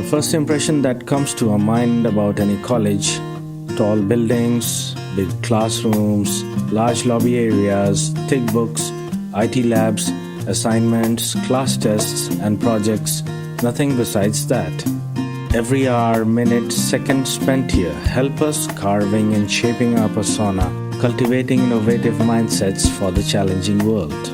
first impression that comes to our mind about any college: tall buildings, big classrooms, large lobby areas, thick books, IT labs, assignments, class tests, and projects. Nothing besides that. Every hour, minute, second spent here help us carving and shaping our persona, cultivating innovative mindsets for the challenging world.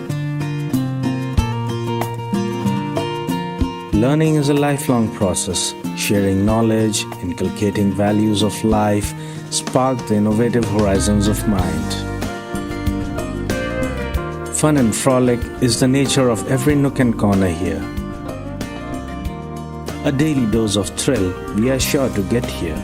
Learning is a lifelong process. Sharing knowledge, inculcating values of life, spark the innovative horizons of mind. Fun and frolic is the nature of every nook and corner here. A daily dose of thrill we are sure to get here.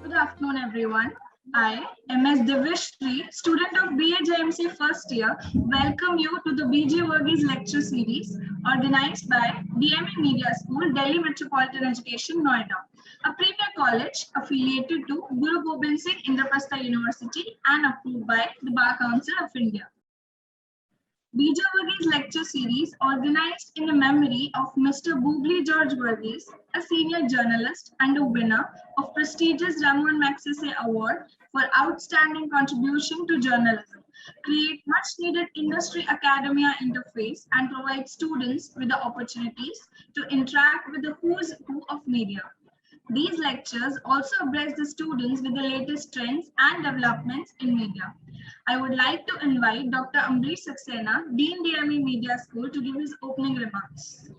Good afternoon, everyone. I, MS Divishri, student of BA JMC first year, welcome you to the BJ Varghese lecture series organized by DME Media School, Delhi Metropolitan Education, Noida, a premier college affiliated to Guru Gobind Singh Indraprastha University and approved by the Bar Council of India. BJ Varghese lecture series organized in the memory of Mr. Boogli George Varghese, a senior journalist and a winner of prestigious Ramon Magsaysay Award for outstanding contribution to journalism, create much needed industry academia interface and provide students with the opportunities to interact with the who's who of media. These lectures also abreast the students with the latest trends and developments in media. I would like to invite Dr. Ambrish Saxena, Dean DME Media School, to give his opening remarks.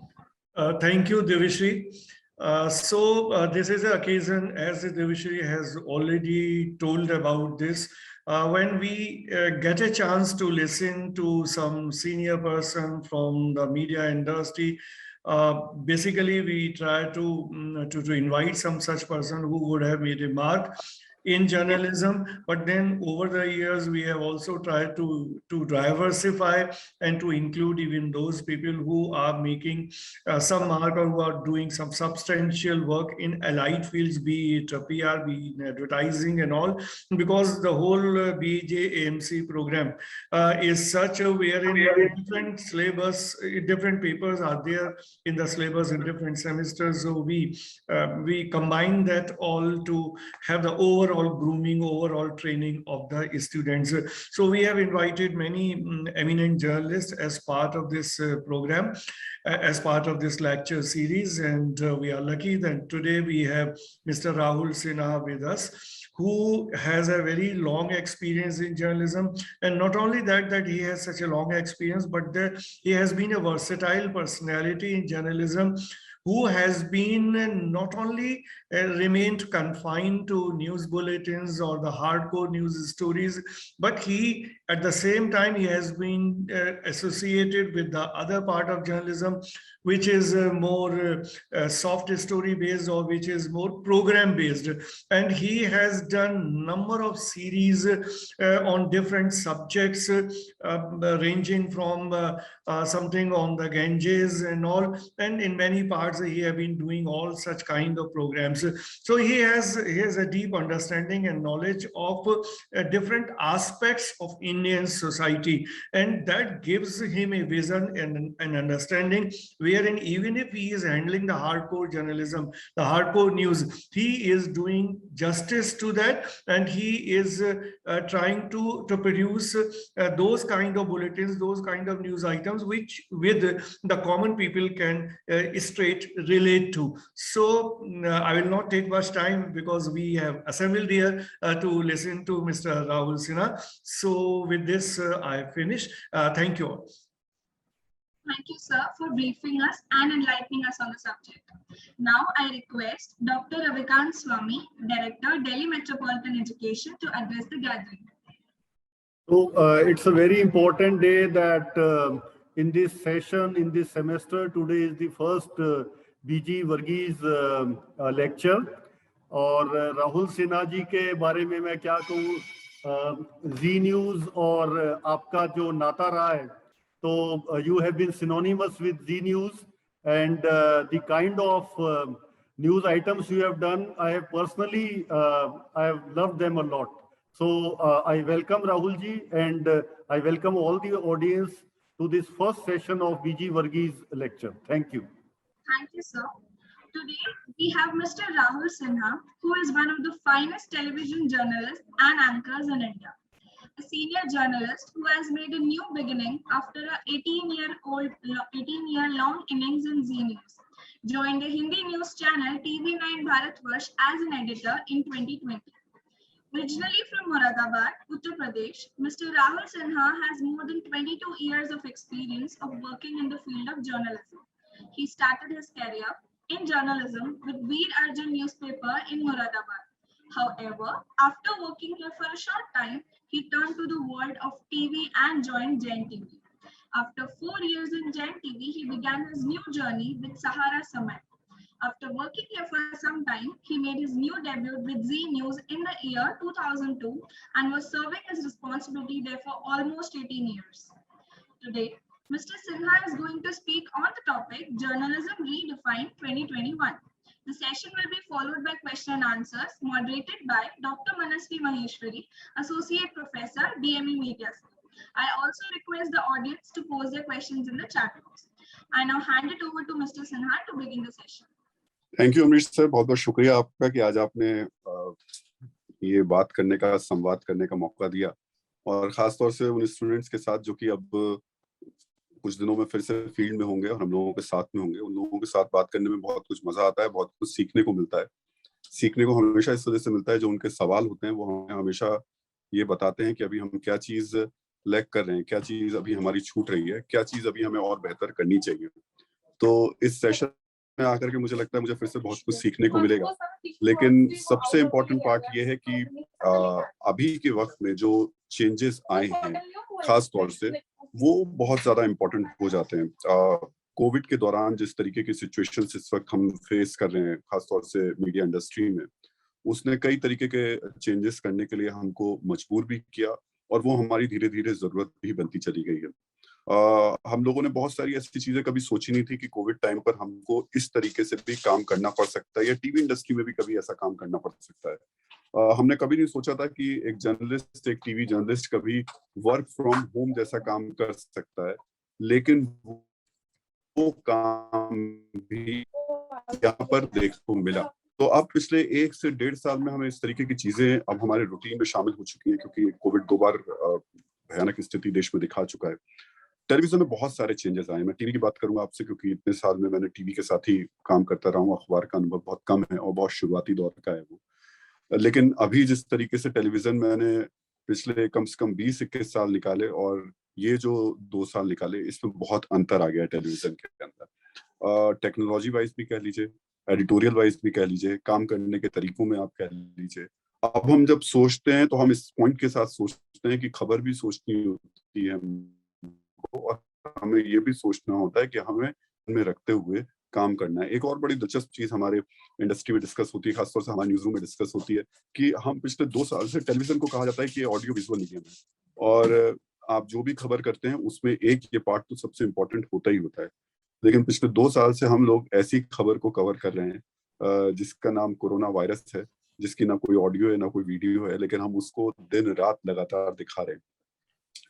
Thank you, Divishri. This is an occasion, as Divishri has already told about this, when we get a chance to listen to some senior person from the media industry. Basically, we try to invite some such person who would have made a mark in journalism, but then over the years we have also tried to diversify and to include even those people who are making some mark or who are doing some substantial work in allied fields, be it PR, be it advertising and all, because the whole BJAMC program is such a wherein different syllabus, different papers are there in the syllabus in different semesters. So we combine that all to have the overall grooming, overall training of the students. So we have invited many eminent journalists as part of this program, as part of this lecture series, and we are lucky that today we have Mr. Rahul Sinha with us, who has a very long experience in journalism. And not only that he has such a long experience, but that he has been a versatile personality in journalism, who has been not only remained confined to news bulletins or the hardcore news stories, but he, at the same time, he has been associated with the other part of journalism, which is more soft story based, or which is more program based. And he has done number of series on different subjects, ranging from something on the Ganges and all, and in many parts he have been doing all such kind of programs. So he has a deep understanding and knowledge of different aspects of Indian society, and that gives him a vision and an understanding wherein even if he is handling the hardcore journalism, the hardcore news, he is doing justice to that, and he is trying to produce those kind of bulletins, those kind of news items which with the common people can straight relate to. So I will not take much time because we have assembled here to listen to Mr. Rahul Sinha. So with this, I finish. Thank you all. Thank you, sir, for briefing us and enlightening us on the subject. Now I request Dr. Ravikant Swami, Director, Delhi Metropolitan Education, to address the gathering. So it's a very important day that in this session, in this semester, today is the first BG Varghese lecture. और राहुल सिन्हा जी के बारे में मैं क्या कहूँ, जी news और आपका जो नाता रहा है, तो you have been synonymous with Z News, and the kind of news items you have done, I have personally I have loved them a lot. So I welcome Rahul ji, and I welcome all the audience to this first session of BG Varghese lecture. Thank you. Thank you, sir. Today, we have Mr. Rahul Sinha, who is one of the finest television journalists and anchors in India. A senior journalist who has made a new beginning after a 18-year-long innings in Zee News. Joined the Hindi news channel TV9 Bharatvarsh as an editor in 2020. Originally from Moradabad, Uttar Pradesh, Mr. Rahul Sinha has more than 22 years of experience of working in the field of journalism. He started his career in journalism with Veer Arjun newspaper in Moradabad. However, after working here for a short time, he turned to the world of TV and joined Gen TV. After 4 years in Gen TV, he began his new journey with Sahara Samay. After working here for some time, he made his new debut with Zee News in the year 2002 and was serving his responsibility there for almost 18 years. Today, Mr. Sinha is going to speak on the topic Journalism Redefined 2021. The session will be followed by question and answers moderated by Dr. Manasvi Maheshwari, Associate Professor, DME Media School. I also request the audience to pose their questions in the chat box. I now hand it over to Mr. Sinha to begin the session. Thank you Amrish sir, बहुत बहुत शुक्रिया आपका कि आज आपने ये बात करने का, संवाद करने का मौका दिया, और खास तौर से उन स्टूडेंट्स के साथ जो कि अब कुछ दिनों में फिर से फील्ड में होंगे और हम लोगों के साथ में होंगे। उन लोगों के साथ बात करने में बहुत कुछ मजा आता है, बहुत कुछ सीखने को मिलता है। सीखने को हमेशा इस वजह से मिलता है, जो उनके सवाल होते हैं वो हमें हमेशा ये बताते हैं कि अभी हम क्या चीज लैग कर रहे हैं, क्या चीज अभी हमारी छूट रही है, क्या चीज अभी हमें और बेहतर करनी चाहिए। तो इस सेशन में आकर के मुझे लगता है मुझे फिर से बहुत कुछ सीखने को मिलेगा, लेकिन सबसे इम्पोर्टेंट पार्ट ये है कि अभी के वक्त में जो चेंजेस आए हैं खास तौर से वो बहुत ज्यादा इम्पोर्टेंट हो जाते हैं। कोविड के दौरान जिस तरीके की सिचुएशंस इस वक्त हम फेस कर रहे हैं खास तौर से मीडिया इंडस्ट्री में, उसने कई तरीके के चेंजेस करने के लिए हमको मजबूर भी किया, और वो हमारी धीरे धीरे जरूरत भी बनती चली गई है। हम लोगों ने बहुत सारी ऐसी चीजें कभी सोची नहीं थी कि कोविड टाइम पर हमको इस तरीके से भी काम करना पड़ सकता है, या टीवी इंडस्ट्री में भी कभी ऐसा काम करना पड़ सकता है। हमने कभी नहीं सोचा था कि एक जर्नलिस्ट, एक टीवी जर्नलिस्ट कभी वर्क फ्रॉम होम जैसा काम कर सकता है, लेकिन वो काम भी यहाँ पर देखने को मिला। तो अब पिछले 1 से 1.5 साल में हमें इस तरीके की चीजें अब हमारे रूटीन में शामिल हो चुकी हैं, क्योंकि कोविड 2 बार भयानक स्थिति देश में दिखा चुका है। टेलीविजन में बहुत सारे चेंजेस आए। मैं टीवी की बात करूंगा आपसे, क्योंकि इतने साल में मैंने टीवी के साथ ही काम करता रहा हूँ। अखबार का अनुभव बहुत कम है और बहुत शुरुआती दौर का है वो। लेकिन अभी जिस तरीके से टेलीविजन मैंने पिछले कम से कम 20-21 साल निकाले, और ये जो 2 साल निकाले, इसमें बहुत अंतर आ गया है टेलीविजन के अंदर। टेक्नोलॉजी वाइज भी कह लीजिए, एडिटोरियल वाइज भी कह लीजिए, काम करने के तरीकों में आप कह लीजिए। अब हम जब सोचते हैं तो हम इस पॉइंट के साथ सोचते हैं कि खबर भी सोचनी होती है, और हमें ये भी सोचना होता है कि हमें में रखते हुए काम करना है। एक और बड़ी दिलचस्प चीज हमारे इंडस्ट्री में डिस्कस होती है, खासतौर से हमारे न्यूज रूम में डिस्कस होती है, कि हम पिछले 2 साल से टेलीविजन को कहा जाता है कि ऑडियो विजुअल मीडियम है, और आप जो भी खबर करते हैं उसमें एक ये पार्ट तो सबसे इम्पोर्टेंट होता ही होता है। लेकिन पिछले 2 साल से हम लोग ऐसी खबर को कवर कर रहे हैं जिसका नाम कोरोना वायरस है, जिसकी ना कोई ऑडियो है ना कोई वीडियो है, लेकिन हम उसको दिन रात लगातार दिखा रहे हैं।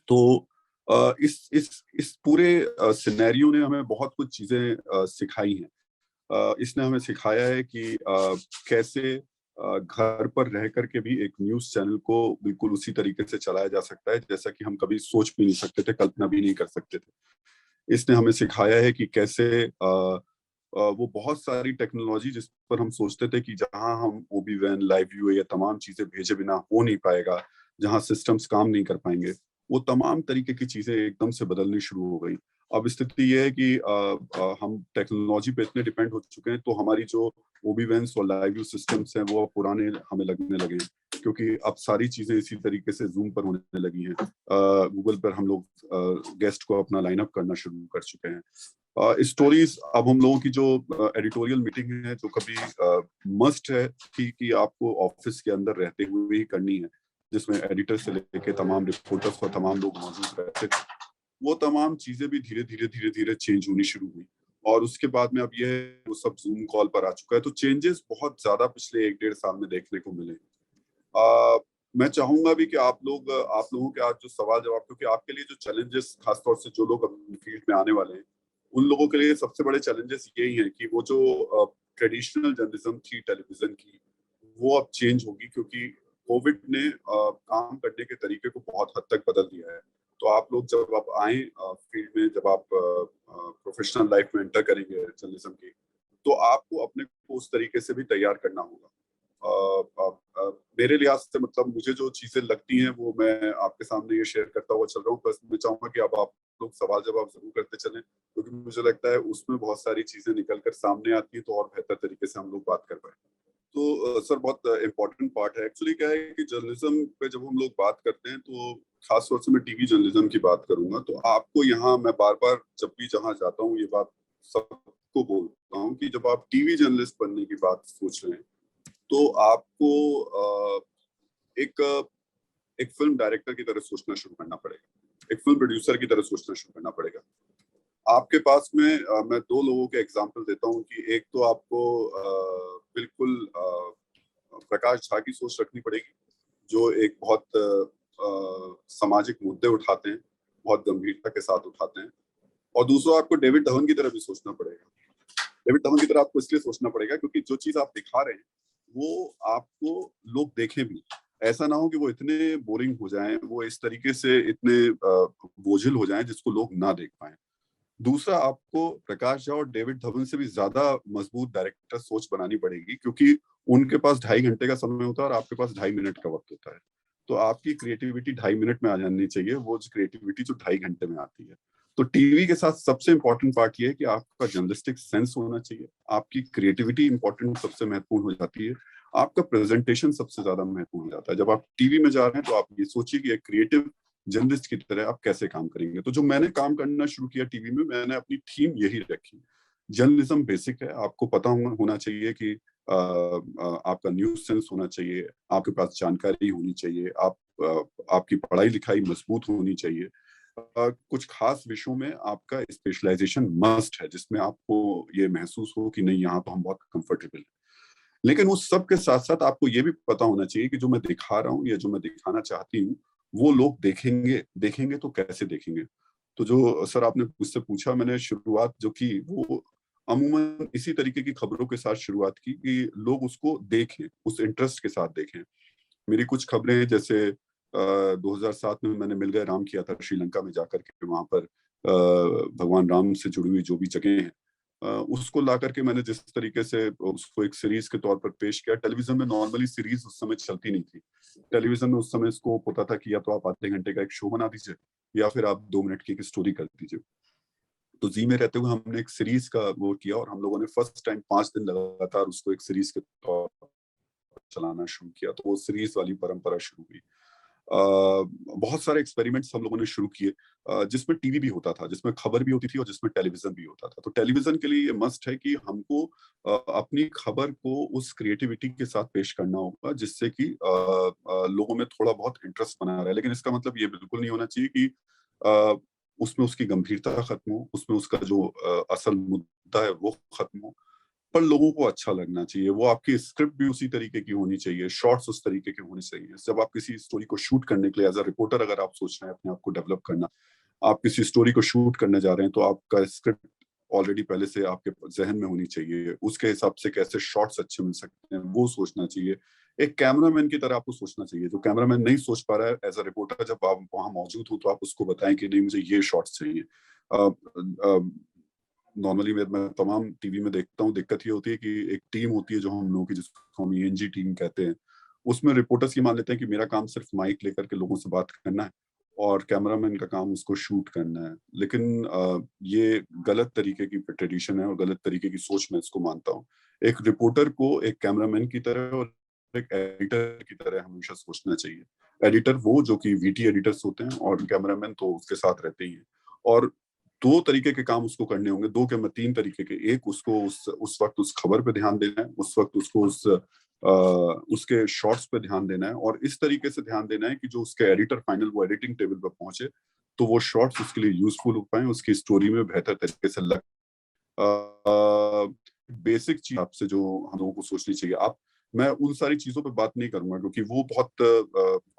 तो इस पूरे सिनेरियो ने हमें बहुत कुछ चीजें सिखाई हैं। इसने हमें सिखाया है कि कैसे घर पर रह करके भी एक न्यूज चैनल को बिल्कुल उसी तरीके से चलाया जा सकता है जैसा कि हम कभी सोच भी नहीं सकते थे, कल्पना भी नहीं कर सकते थे। इसने हमें सिखाया है कि कैसे वो बहुत सारी टेक्नोलॉजी जिस पर हम सोचते थे कि जहां हम OB वैन, लाइव व्यू या तमाम चीजें भेजे बिना हो नहीं पाएगा, जहां सिस्टम्स काम नहीं कर पाएंगे, वो तमाम तरीके की चीजें एकदम से बदलनी शुरू हो गई। अब स्थिति ये है कि हम टेक्नोलॉजी पे इतने डिपेंड हो चुके हैं, तो हमारी जो OB वैन्स और लाइव व्यू सिस्टम्स हैं वो पुराने हमें लगने लगे हैं, क्योंकि अब सारी चीजें इसी तरीके से जूम पर होने लगी हैं। गूगल पर हम लोग गेस्ट को अपना लाइनअप करना शुरू कर चुके हैं। स्टोरीज अब हम लोगों की जो एडिटोरियल मीटिंग है, जो कभी मस्ट है कि आपको ऑफिस के अंदर रहते हुए ही करनी है, जिसमें एडिटर से लेके तमाम रिपोर्टर्स और तमाम लोग मौजूद रहते, वो तमाम चीजें भी धीरे धीरे चेंज होनी शुरू हुई। और उसके बाद में अब ये वो सब जूम कॉल पर आ चुका है। तो चेंजेस बहुत ज्यादा पिछले 1-1.5 साल में देखने को मिले। मैं चाहूंगा भी कि आप लोगों के आज जो सवाल जवाब, क्योंकि आपके लिए जो चैलेंजेस, खासतौर से जो लोग अपनी फील्ड में आने वाले हैं, उन लोगों के लिए सबसे बड़े चैलेंजेस यही हैं कि वो जो ट्रेडिशनल जर्नलिज्म थी टेलीविजन की, वो अब चेंज होगी, क्योंकि कोविड ने काम करने के तरीके को बहुत हद तक बदल दिया है। तो आप लोग जब आप आए फील्ड में, जब आप प्रोफेशनल लाइफ में एंटर करेंगे जर्नलिज्म की, तो आपको अपने को उस तरीके से भी तैयार करना होगा। मेरे लिहाज से, मतलब मुझे जो चीजें लगती हैं वो मैं आपके सामने ये शेयर करता हुआ चल रहा हूँ। बस मैं चाहूंगा कि अब आप लोग सवाल जवाब जरूर करते चलें, क्योंकि मुझे लगता है उसमें बहुत सारी चीजें निकल कर सामने आती है, तो और बेहतर तरीके से हम लोग बात कर पाए। तो सर, बहुत इम्पोर्टेंट पार्ट है। एक्चुअली क्या है कि जर्नलिज्म पे जब हम लोग बात करते हैं, तो खास तौर से मैं टीवी जर्नलिज्म की बात करूंगा, तो आपको यहाँ मैं बार बार जब भी जहाँ जाता हूँ ये बात सबको बोलता हूँ कि जब आप टीवी जर्नलिस्ट बनने की बात सोच रहे हैं, तो आपको एक फिल्म डायरेक्टर की तरह सोचना शुरू करना पड़ेगा, एक फिल्म प्रोड्यूसर की तरह सोचना शुरू करना पड़ेगा। आपके पास में मैं दो लोगों के एग्जांपल देता हूँ कि एक तो आपको बिल्कुल प्रकाश झा की सोच रखनी पड़ेगी, जो एक बहुत सामाजिक मुद्दे उठाते हैं, बहुत गंभीरता के साथ उठाते हैं। और दूसरा, आपको डेविड धवन की तरह भी सोचना पड़ेगा। डेविड धवन की तरह आपको इसलिए सोचना पड़ेगा क्योंकि जो चीज आप दिखा रहे हैं वो आपको लोग देखें भी। ऐसा ना हो कि वो इतने बोरिंग हो जाएं, वो इस तरीके से इतने बोझिल हो जाएं जिसको लोग ना देख पाएं। दूसरा, आपको प्रकाश झा और डेविड धवन से भी ज्यादा मजबूत डायरेक्टर सोच बनानी पड़ेगी, क्योंकि उनके पास 2.5 घंटे का समय होता है और आपके पास 2.5 मिनट का वक्त होता है। तो आपकी क्रिएटिविटी 2.5 मिनट में आ जानी चाहिए, वो क्रिएटिविटी जो 2.5 घंटे में आती है। तो टीवी के साथ सबसे इंपॉर्टेंट पार्ट ये है कि आपका जर्नलिस्टिक सेंस होना चाहिए, आपकी क्रिएटिविटी इंपॉर्टेंट, सबसे महत्वपूर्ण हो जाती है, आपका प्रेजेंटेशन सबसे ज्यादा महत्वपूर्ण हो जाता है। जब आप टीवी में जा रहे हैं तो आप ये सोचिए कि एक क्रिएटिव जर्नलिस्ट की तरह आप कैसे काम करेंगे। तो जो मैंने काम करना शुरू किया टीवी में, मैंने अपनी थीम यही रखी, जर्नलिज्म बेसिक है, आपको पता होना चाहिए कि आपका न्यूज सेंस होना चाहिए, आपके पास जानकारी होनी चाहिए, आपकी पढ़ाई लिखाई मजबूत होनी चाहिए, कुछ खास विषयों में आपका स्पेशलाइजेशन मस्ट है, जिसमें आपको ये महसूस हो कि नहीं, यहाँ तो हम बहुत कंफर्टेबल हैं। लेकिन उस सब के साथ साथ आपको ये भी पता होना चाहिए कि जो मैं दिखा रहा हूँ या जो मैं दिखाना चाहती हूँ वो लोग देखेंगे तो कैसे देखेंगे। तो जो सर आपने मुझसे पूछा, मैंने शुरुआत जो की वो अमूमन इसी तरीके की खबरों के साथ शुरुआत की कि लोग उसको देखें, उस इंटरेस्ट के साथ देखें। मेरी कुछ खबरें, जैसे 2007 में मैंने मिल गए राम किया था श्रीलंका में जाकर के, वहां पर भगवान राम से जुड़ी हुई जो भी जगह हैं उसको ला करके मैंने जिस तरीके से उसको एक सीरीज के तौर पर पेश किया। टेलीविजन में नॉर्मली सीरीज उस समय चलती नहीं थी। टेलीविजन में उस समय स्कोप होता था कि या तो आप आधे घंटे का एक शो बना दीजिए या फिर आप 2 मिनट की एक स्टोरी कर दीजिए। तो जी में रहते हुए हमने एक सीरीज का वो किया और हम लोगों ने फर्स्ट टाइम 5 दिन लगातार उसको एक सीरीज के तौर पर चलाना शुरू किया। तो वो सीरीज वाली परंपरा शुरू हुई। बहुत सारे एक्सपेरिमेंट्स हम लोगों ने शुरू किए, जिसमें टीवी भी होता था, जिसमें खबर भी होती थी और जिसमें टेलीविजन भी होता था। तो टेलीविजन के लिए ये मस्ट है कि हमको अपनी खबर को उस क्रिएटिविटी के साथ पेश करना होगा जिससे कि लोगों में थोड़ा बहुत इंटरेस्ट बना रहे। लेकिन इसका मतलब ये बिल्कुल नहीं होना चाहिए कि उसमें उसकी गंभीरता खत्म हो, उसमें उसका जो असल मुद्दा है वो खत्म हो, पर लोगों को अच्छा लगना चाहिए। वो आपकी स्क्रिप्ट भी उसी तरीके की होनी चाहिए, शॉर्ट्स उस तरीके के होने चाहिए। जब आप किसी स्टोरी को शूट करने के लिए एज अ रिपोर्टर अगर आप सोच रहे हैं अपने आप को डेवलप करना, आप किसी स्टोरी को शूट करने जा रहे हैं, तो आपका स्क्रिप्ट ऑलरेडी पहले से आपके जहन में होनी चाहिए। उसके हिसाब से कैसे शॉट्स अच्छे मिल सकते हैं वो सोचना चाहिए। एक कैमरामैन की तरह आपको सोचना चाहिए। जो कैमरामैन नहीं सोच पा रहा है, एज अ रिपोर्टर जब आप वहां मौजूद हो तो आप उसको बताएं कि नहीं, मुझे ये शॉट्स चाहिए। नॉर्मली मैं तमाम टीवी में देखता हूँ, दिक्कत ये होती है कि एक टीम होती है जो हम लोगों की, जिसको हम ENG टीम कहते हैं, उसमें रिपोर्टर्स ये मान लेते हैं कि मेरा काम सिर्फ माइक लेकर के लोगों से बात करना है और कैमरामैन का काम उसको शूट करना है। लेकिन ये गलत तरीके की ट्रेडिशन है और गलत तरीके की सोच मैं इसको मानता हूँ। एक रिपोर्टर को एक कैमरामैन की तरह और एक एडिटर की तरह हमेशा सोचना चाहिए। एडिटर वो जो कि VT एडिटर्स होते हैं और कैमरामैन तो उसके साथ रहते ही हैं। और 2 तरीके के काम उसको करने होंगे, 2 क्या मैं 3 तरीके के। एक, उसको उस वक्त उस खबर पे ध्यान देना है, उस वक्त उसको उसके शॉट्स पे ध्यान देना है और इस तरीके से ध्यान देना है कि जो उसके एडिटर फाइनल वो एडिटिंग टेबल पर पहुंचे तो वो शॉट्स उसके लिए यूजफुल हो पाए, उसकी स्टोरी में बेहतर तरीके से लग। बेसिक चीज आपसे जो हम लोगों को सोचनी चाहिए, आप मैं उन सारी चीजों पे बात नहीं करूंगा क्योंकि वो बहुत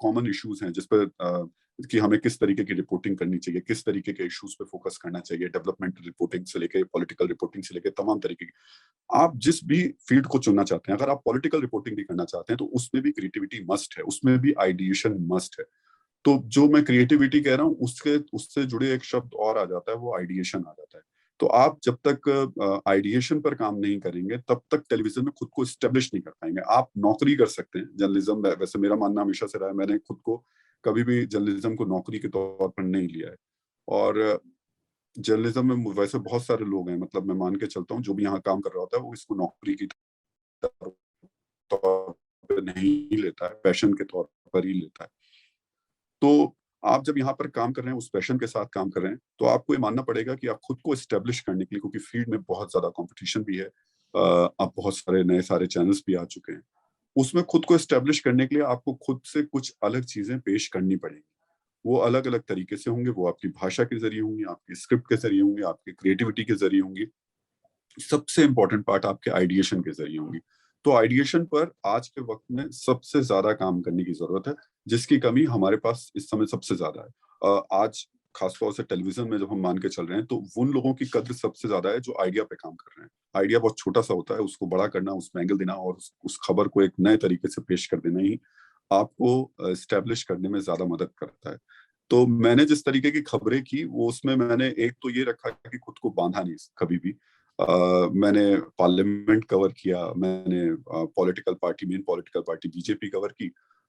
कॉमन इश्यूज हैं जिस पर कि हमें किस तरीके की रिपोर्टिंग करनी चाहिए, किस तरीके के इश्यूज पे फोकस करना चाहिए, डेवलपमेंटल रिपोर्टिंग से लेके पॉलिटिकल रिपोर्टिंग से लेके तमाम तरीके की। आप जिस भी फील्ड को चुनना चाहते हैं, अगर आप पॉलिटिकल रिपोर्टिंग भी करना चाहते हैं तो उसमें भी क्रिएटिविटी मस्ट है, उसमें भी आइडिएशन मस्ट है। तो जो मैं क्रिएटिविटी कह रहा हूँ उससे जुड़े एक शब्द और आ जाता है, वो आइडिएशन आ जाता है। तो आप जब तक आइडिएशन पर काम नहीं करेंगे तब तक टेलीविजन में खुद को स्टेब्लिश नहीं कर पाएंगे। आप नौकरी कर सकते हैं जर्नलिज्म, वैसे मेरा मानना हमेशा से रहा है, मैंने खुद को कभी भी जर्नलिज्म को नौकरी के तौर पर नहीं लिया है। और जर्नलिज्म में वैसे बहुत सारे लोग हैं, मतलब मैं मान के चलता हूँ जो भी यहाँ काम कर रहा होता है वो इसको नौकरी की तौर पर नहीं लेता है, पैशन के तौर पर ही लेता है। तो आप जब यहाँ पर काम कर रहे हैं, उस पैशन के साथ काम कर रहे हैं, तो आपको ये मानना पड़ेगा कि आप खुद को एस्टेब्लिश करने के लिए, क्योंकि फील्ड में बहुत ज्यादा कंपटीशन भी है, अब बहुत सारे नए सारे चैनल्स भी आ चुके हैं, उसमें खुद को एस्टेब्लिश करने के लिए आपको खुद से कुछ अलग चीजें पेश करनी पड़ेंगी। वो अलग अलग तरीके से होंगे, वो आपकी भाषा के जरिए होंगी, आपकी स्क्रिप्ट के जरिए होंगी, आपकी क्रिएटिविटी के जरिए होंगी, सबसे इंपॉर्टेंट पार्ट आपके आइडिएशन के जरिए होंगी। तो आइडिएशन पर आज के वक्त में सबसे ज्यादा काम करने की जरूरत है, जिसकी कमी हमारे पास इस समय सबसे ज्यादा है। आज खासतौर से टेलीविजन में जब हम मान के चल रहे हैं तो उन लोगों की कद्र सबसे ज्यादा है जो आइडिया पे काम कर रहे हैं। आइडिया बहुत छोटा सा होता है, उसको बड़ा करना, उसमें एंगल देना और उस खबर को एक नए तरीके से पेश कर देना ही आपको एस्टेब्लिश करने में ज्यादा मदद करता है। तो मैंने जिस तरीके की खबरें की वो उसमें मैंने एक तो ये रखा कि खुद को बांधा नहीं कभी भी। मैंने पार्लियामेंट कवर किया, मैंने political party, main political party BJP cover की,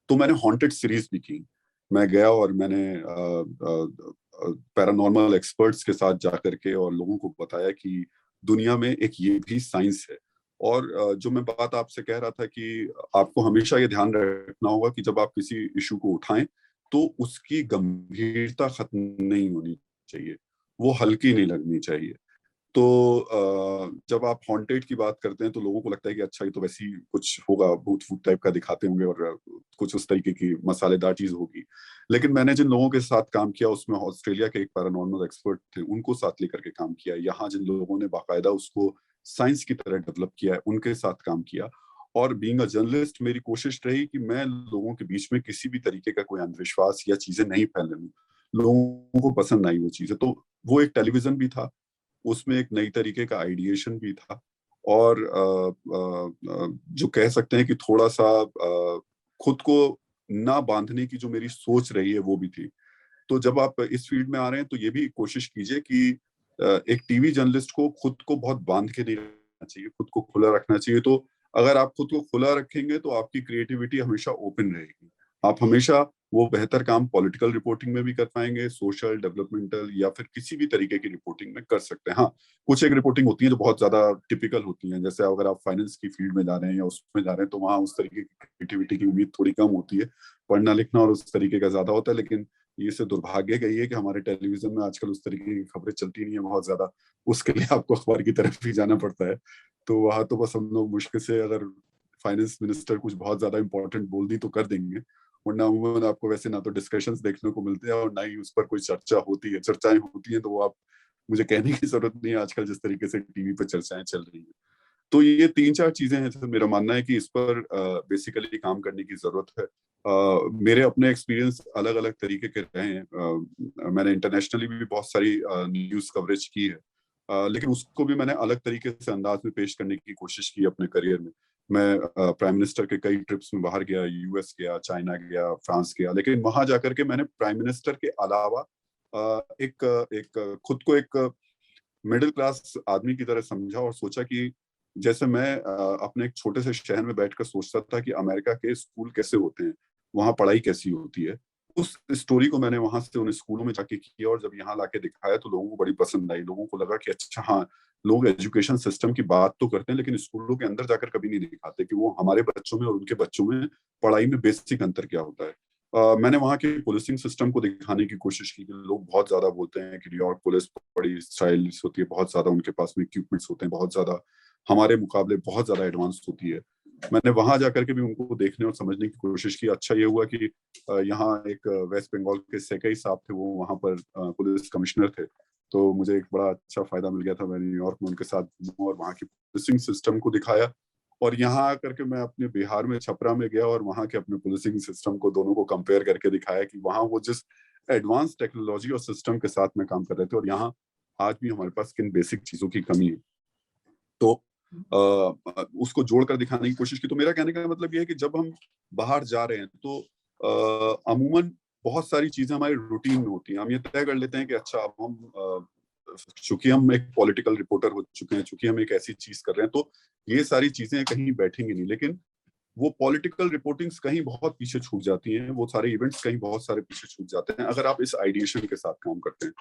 तो मैंने हॉन्टेड सीरीज भी की। मैं गया और मैंने पैरानॉर्मल एक्सपर्ट्स के साथ जाकर के और लोगों को बताया कि दुनिया में एक ये भी साइंस है। और जो मैं बात आपसे कह रहा था कि आपको हमेशा ये ध्यान रखना होगा कि जब आप किसी इशू को उठाएं तो उसकी गंभीरता खत्म नहीं होनी चाहिए, वो हल्की नहीं लगनी चाहिए। तो जब आप हॉन्टेड की बात करते हैं तो लोगों को लगता है कि अच्छा ये तो वैसे ही कुछ होगा, भूत फूट टाइप का दिखाते होंगे और कुछ उस तरीके की मसालेदार चीज होगी। लेकिन मैंने जिन लोगों के साथ काम किया उसमें ऑस्ट्रेलिया के एक पैरानॉर्मल एक्सपर्ट थे, उनको साथ लेकर के काम किया। यहाँ जिन लोगों ने बाकायदा उसको साइंस की तरह डेवलप किया है उनके साथ काम किया। और बीइंग अ जर्नलिस्ट मेरी कोशिश रही कि मैं लोगों के बीच में किसी भी तरीके का कोई अंधविश्वास या चीजें नहीं फैलने दूं। लोगों को पसंद आई वो चीजें, तो वो एक टेलीविजन भी था, उसमें एक नई तरीके का आइडिएशन भी था, और जो कह सकते हैं कि थोड़ा सा खुद को ना बांधने की जो मेरी सोच रही है वो भी थी। तो जब आप इस फील्ड में आ रहे हैं तो ये भी कोशिश कीजिए कि एक टीवी जर्नलिस्ट को खुद को बहुत बांध के नहीं रखना चाहिए, खुद को खुला रखना चाहिए। तो अगर आप खुद को खुला रखेंगे तो आपकी क्रिएटिविटी हमेशा ओपन रहेगी। आप हमेशा वो बेहतर काम पॉलिटिकल रिपोर्टिंग में भी कर पाएंगे, सोशल, डेवलपमेंटल या फिर किसी भी तरीके की रिपोर्टिंग में कर सकते हैं। हाँ, कुछ एक रिपोर्टिंग होती है जो बहुत ज्यादा टिपिकल होती है, जैसे अगर आप फाइनेंस की फील्ड में जा रहे हैं या उसमें जा रहे हैं तो वहाँ उस तरीके की क्रिएटिविटी की उम्मीद थोड़ी कम होती है, पढ़ना लिखना और उस तरीके का ज्यादा होता है। लेकिन ये से दुर्भाग्य का ये है कि हमारे टेलीविजन में आजकल उस तरीके की खबरें चलती नहीं है बहुत ज्यादा, उसके लिए आपको अखबार की तरफ भी जाना पड़ता है। तो वहां तो बस हम लोग मुश्किल से अगर फाइनेंस मिनिस्टर कुछ बहुत ज्यादा इंपॉर्टेंट बोल दी तो कर देंगे, वरना अमूमन आपको वैसे ना तो डिस्कशंस देखने को मिलते हैं और ना ही उस पर कोई चर्चा होती है। चर्चाएं होती हैं तो वो आप, मुझे कहने की जरूरत नहीं है आजकल जिस तरीके से टीवी पर चर्चाएं चल रही हैं। तो ये 3-4 चीजें हैं, तो मेरा मानना है कि इस पर बेसिकली काम करने की जरूरत है। मेरे अपने एक्सपीरियंस अलग अलग तरीके के रहे हैं। मैंने इंटरनेशनली भी बहुत सारी न्यूज कवरेज की है, लेकिन उसको भी मैंने अलग तरीके से अंदाज में पेश करने की कोशिश की अपने करियर में। मैं प्राइम मिनिस्टर के कई ट्रिप्स में बाहर गया, यूएस गया, चाइना गया, फ्रांस गया, लेकिन वहां जाकर के मैंने प्राइम मिनिस्टर के अलावा एक खुद को एक मिडिल क्लास आदमी की तरह समझा और सोचा कि जैसे मैं अपने एक छोटे से शहर में बैठकर सोचता था कि अमेरिका के स्कूल कैसे होते हैं, वहाँ पढ़ाई कैसी होती है, उस स्टोरी को मैंने वहां से उन स्कूलों में जाके किया और जब यहाँ लाके दिखाया तो लोगों को बड़ी पसंद आई। लोगों को लगा कि अच्छा हाँ, लोग एजुकेशन सिस्टम की बात तो करते हैं लेकिन स्कूलों के अंदर जाकर कभी नहीं दिखाते कि वो हमारे बच्चों में और उनके बच्चों में पढ़ाई में बेसिक अंतर क्या होता है। मैंने वहाँ के पुलिसिंग सिस्टम को दिखाने की कोशिश की। लोग बहुत ज्यादा बोलते हैं कि न्यूयॉर्क पुलिस बड़ी स्टाइलिश होती है, बहुत ज्यादा उनके पास में इक्विपमेंट्स होते हैं, बहुत ज्यादा हमारे मुकाबले बहुत ज्यादा एडवांस होती है। मैंने वहां जाकर के भी उनको देखने और समझने की कोशिश की। अच्छा ये हुआ कि यहाँ एक वेस्ट बंगाल के सेकई साहब थे, वो वहां पर पुलिस कमिश्नर थे, तो मुझे एक बड़ा अच्छा फायदा मिल गया था। मैं न्यूयॉर्क में उनके साथ और वहाँ की पुलिसिंग सिस्टम को दिखाया और यहाँ आकर के मैं अपने बिहार में छपरा में गया और वहाँ के अपने पुलिसिंग सिस्टम को दोनों को कंपेयर करके दिखाया कि वहाँ वो जिस एडवांस टेक्नोलॉजी और सिस्टम के साथ में काम कर रहे थे और यहाँ आज भी हमारे पास किन बेसिक चीजों की कमी है, तो उसको जोड़कर दिखाने की कोशिश की। तो मेरा कहने का मतलब ये है कि जब हम बाहर जा रहे हैं तो अमूमन बहुत सारी चीजें हमारी रूटीन में होती हैं। हम ये तय कर लेते हैं कि अच्छा अब हम चूंकि हम एक पॉलिटिकल रिपोर्टर हो चुके हैं, चूंकि हम एक ऐसी चीज कर रहे हैं, तो ये सारी चीजें कहीं बैठेंगी नहीं। लेकिन वो पॉलिटिकल रिपोर्टिंग्स कहीं बहुत पीछे छूट जाती हैं, वो सारे इवेंट्स कहीं बहुत सारे पीछे छूट जाते हैं अगर आप इस आइडिएशन के साथ काम करते हैं।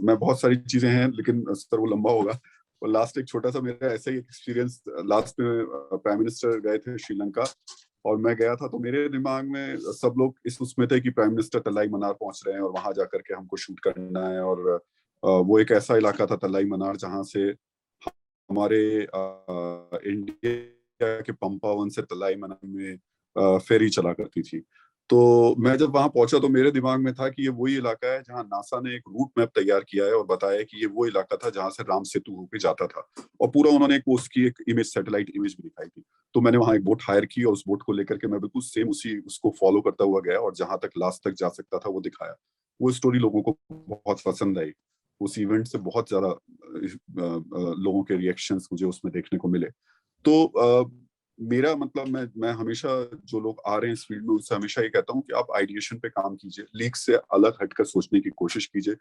मैं बहुत सारी चीजें हैं लेकिन सर वो लंबा होगा। और लास्ट एक छोटा सा मेरा ऐसा ही एक्सपीरियंस, लास्ट में प्राइम मिनिस्टर गए थे श्रीलंका और मैं गया था, तो मेरे दिमाग में सब लोग इस उसमें थे कि प्राइम मिनिस्टर तलाई मनार पहुंच रहे हैं और वहां जाकर के हमको शूट करना है। और वो एक ऐसा इलाका था तलाई मनार जहां से हमारे इंडिया के पंपावन से तलाई मनार में फेरी चला करती थी। तो मैं जब वहां पहुंचा तो मेरे दिमाग में था कि ये वही इलाका है जहां नासा ने एक रूट मैप तैयार किया है और बताया कि ये वो इलाका था जहां से राम सेतु होके जाता था। और पूरा उन्होंने एक उसकी एक इमेज, सैटेलाइट इमेज भी दिखाई थी। तो मैंने वहां एक बोट हायर की और उस बोट को लेकर के मैं बिल्कुल सेम उसको फॉलो करता हुआ गया और जहां तक लास्ट तक जा सकता था वो दिखाया। वो स्टोरी लोगों को बहुत पसंद आई। उस इवेंट से बहुत ज्यादा लोगों के रिएक्शंस मुझे उसमें देखने को मिले। तो मेरा मतलब मैं हमेशा जो लोग आ रहे हैं इस फील्ड में उनसे हमेशा ये कहता हूँ कि आप आइडिएशन पे काम कीजिए, लीक से अलग हटकर सोचने की कोशिश कीजिए,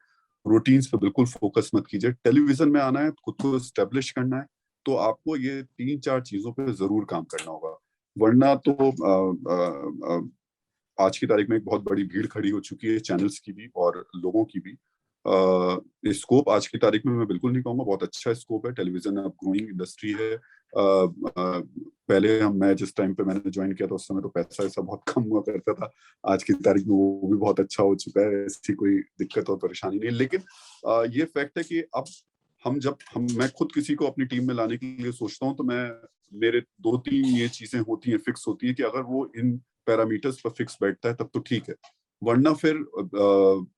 रूटीन्स पे बिल्कुल फोकस मत कीजिए। टेलीविजन में आना है, खुद को एस्टेब्लिश करना है, तो आपको ये 3-4 चीजों पे जरूर काम करना होगा। वरना तो आज की तारीख में एक बहुत बड़ी भीड़ खड़ी हो चुकी है, चैनल्स की भी और लोगों की भी। स्कोप आज की तारीख में मैं बिल्कुल नहीं कहूँगा, बहुत अच्छा स्कोप है। टेलीविजन अब ग्रोइंग इंडस्ट्री है। पहले मैं जिस टाइम पे मैंने ज्वाइन किया था उस समय तो पैसा ऐसा बहुत कम हुआ करता था। आज की तारीख में वो भी बहुत अच्छा हो चुका है, ऐसी कोई दिक्कत और परेशानी नहीं। लेकिन ये फैक्ट है कि अब मैं खुद किसी को अपनी टीम में लाने के लिए सोचता हूँ तो मेरे 2-3 ये चीजें होती हैं, फिक्स होती है कि अगर वो इन पैरामीटर्स पर फिक्स बैठता है तब तो ठीक है, वरना फिर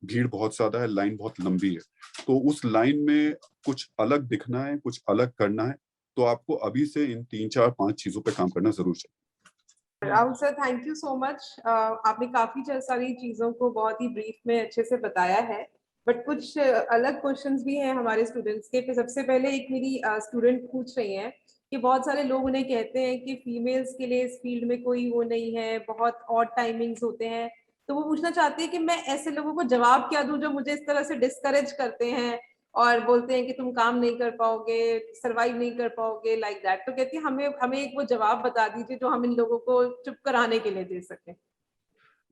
भीड़ बहुत ज्यादा है, लाइन बहुत लंबी है। तो उस लाइन में कुछ अलग दिखना है, कुछ अलग करना है, तो आपको अभी से इन 3-4-5 चीजों पे काम करना जरूर चाहिए। Rahul sir, thank you so much. आपने काफी सारी चीजों को बहुत ही ब्रीफ में अच्छे से बताया है, बट कुछ अलग क्वेश्चंस भी हैं हमारे स्टूडेंट्स के। फिर सबसे पहले एक मेरी स्टूडेंट पूछ रही हैं कि बहुत सारे लोग उन्हें कहते हैं कि फीमेल्स के लिए इस फील्ड में कोई वो नहीं है, बहुत ऑड टाइमिंग्स होते हैं। तो वो पूछना चाहती है कि मैं ऐसे लोगों को जवाब क्या दूं जो मुझे इस तरह से डिस्करेज करते हैं और बोलते हैं कि तुम काम नहीं कर पाओगे, सरवाइव नहीं कर पाओगे, लाइक दैट। तो कहती है हमें एक वो जवाब बता दीजिए जो हम इन लोगों को चुप कराने के लिए दे सकें।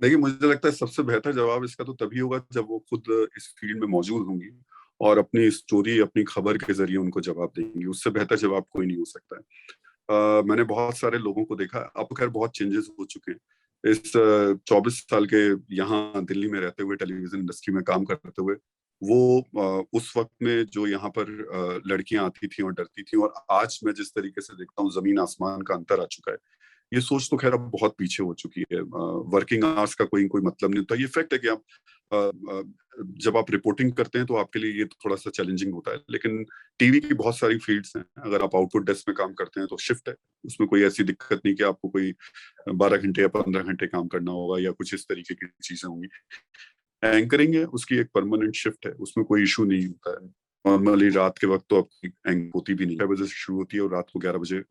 देखिए, मुझे लगता है सबसे बेहतर जवाब इसका तो तभी होगा जब वो खुद इस फील्ड में मौजूद होंगी और अपनी स्टोरी, अपनी खबर के जरिए उनको जवाब देंगी। उससे बेहतर जवाब कोई नहीं हो सकता है। मैंने बहुत सारे लोगों को देखा, अब खैर बहुत चेंजेस हो चुके हैं इस 24 साल के यहाँ दिल्ली में रहते हुए, टेलीविजन इंडस्ट्री में काम करते हुए। वो उस वक्त में जो यहाँ पर लड़कियां आती थी और डरती थी, और आज मैं जिस तरीके से देखता हूँ जमीन आसमान का अंतर आ चुका है। ये सोच तो खैर अब बहुत पीछे हो चुकी है। वर्किंग आवर्स का कोई मतलब नहीं होता। ये फैक्ट है कि आप जब आप रिपोर्टिंग करते हैं तो आपके लिए ये थोड़ा सा चैलेंजिंग होता है, लेकिन टीवी की बहुत सारी फील्ड्स हैं। अगर आप आउटपुट डेस्क में काम करते हैं तो शिफ्ट है, उसमें कोई ऐसी दिक्कत नहीं कि आपको कोई 12 घंटे या 15 घंटे काम करना होगा या कुछ इस तरीके की चीजें होंगी। एंकरिंग है, उसकी एक परमानेंट शिफ्ट है, उसमें कोई इशू नहीं होता है। नॉर्मली रात के वक्त तो आपकी एंक होती भी नहीं, 6 बजे से शुरू होती है और रात को 11 बजे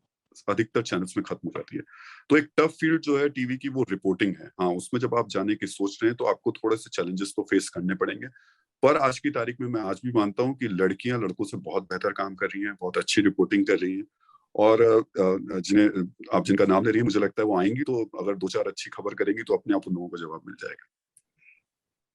अधिकतर चैनल्स में खत्म हो जाती है। तो एक टफ फील्ड जो है टीवी की वो रिपोर्टिंग है। हाँ, उसमें जब आप जाने की सोच रहे हैं तो आपको थोड़े से चैलेंजेस तो फेस करने पड़ेंगे, पर आज की तारीख में मैं आज भी मानता हूँ कि लड़कियां लड़कों से बहुत बेहतर काम कर रही हैं, बहुत अच्छी रिपोर्टिंग कर रही हैं। और जिनका नाम ले रही है, मुझे लगता है वो आएंगी तो अगर 2-4 अच्छी खबर करेंगी तो अपने आप उन लोगों को जवाब मिल जाएगा।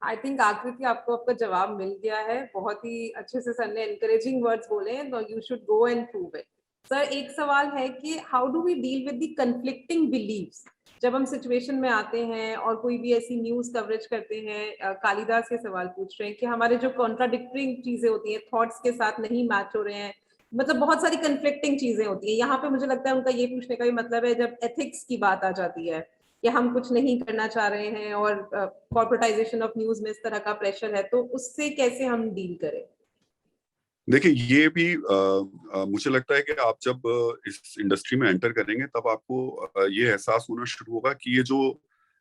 आई थिंक आकृति, आपको आपका जवाब मिल गया है। बहुत ही अच्छे से सर ने एनकरेजिंग वर्ड्स बोले हैं, तो you should go and prove it. Sir, एक सवाल है कि how do we deal with the conflicting beliefs जब हम सिचुएशन में आते हैं और कोई भी ऐसी न्यूज कवरेज करते हैं। कालिदास ये सवाल पूछ रहे हैं कि हमारे जो कॉन्ट्राडिक्टरी चीजें होती हैं, थॉट्स के साथ नहीं मैच हो रहे हैं, मतलब बहुत सारी कन्फ्लिक्टिंग चीजें होती है। यहाँ पे मुझे लगता है उनका ये पूछने का भी मतलब है जब एथिक्स की बात आ जाती है कि हम कुछ नहीं करना चाह रहे हैं और कॉर्पोरेटाइजेशन ऑफ न्यूज में इस तरह का प्रेशर है, तो उससे कैसे हम डील करें? देखिए, ये भी मुझे लगता है कि आप जब इस इंडस्ट्री में एंटर करेंगे तब आपको ये एहसास होना शुरू होगा कि ये जो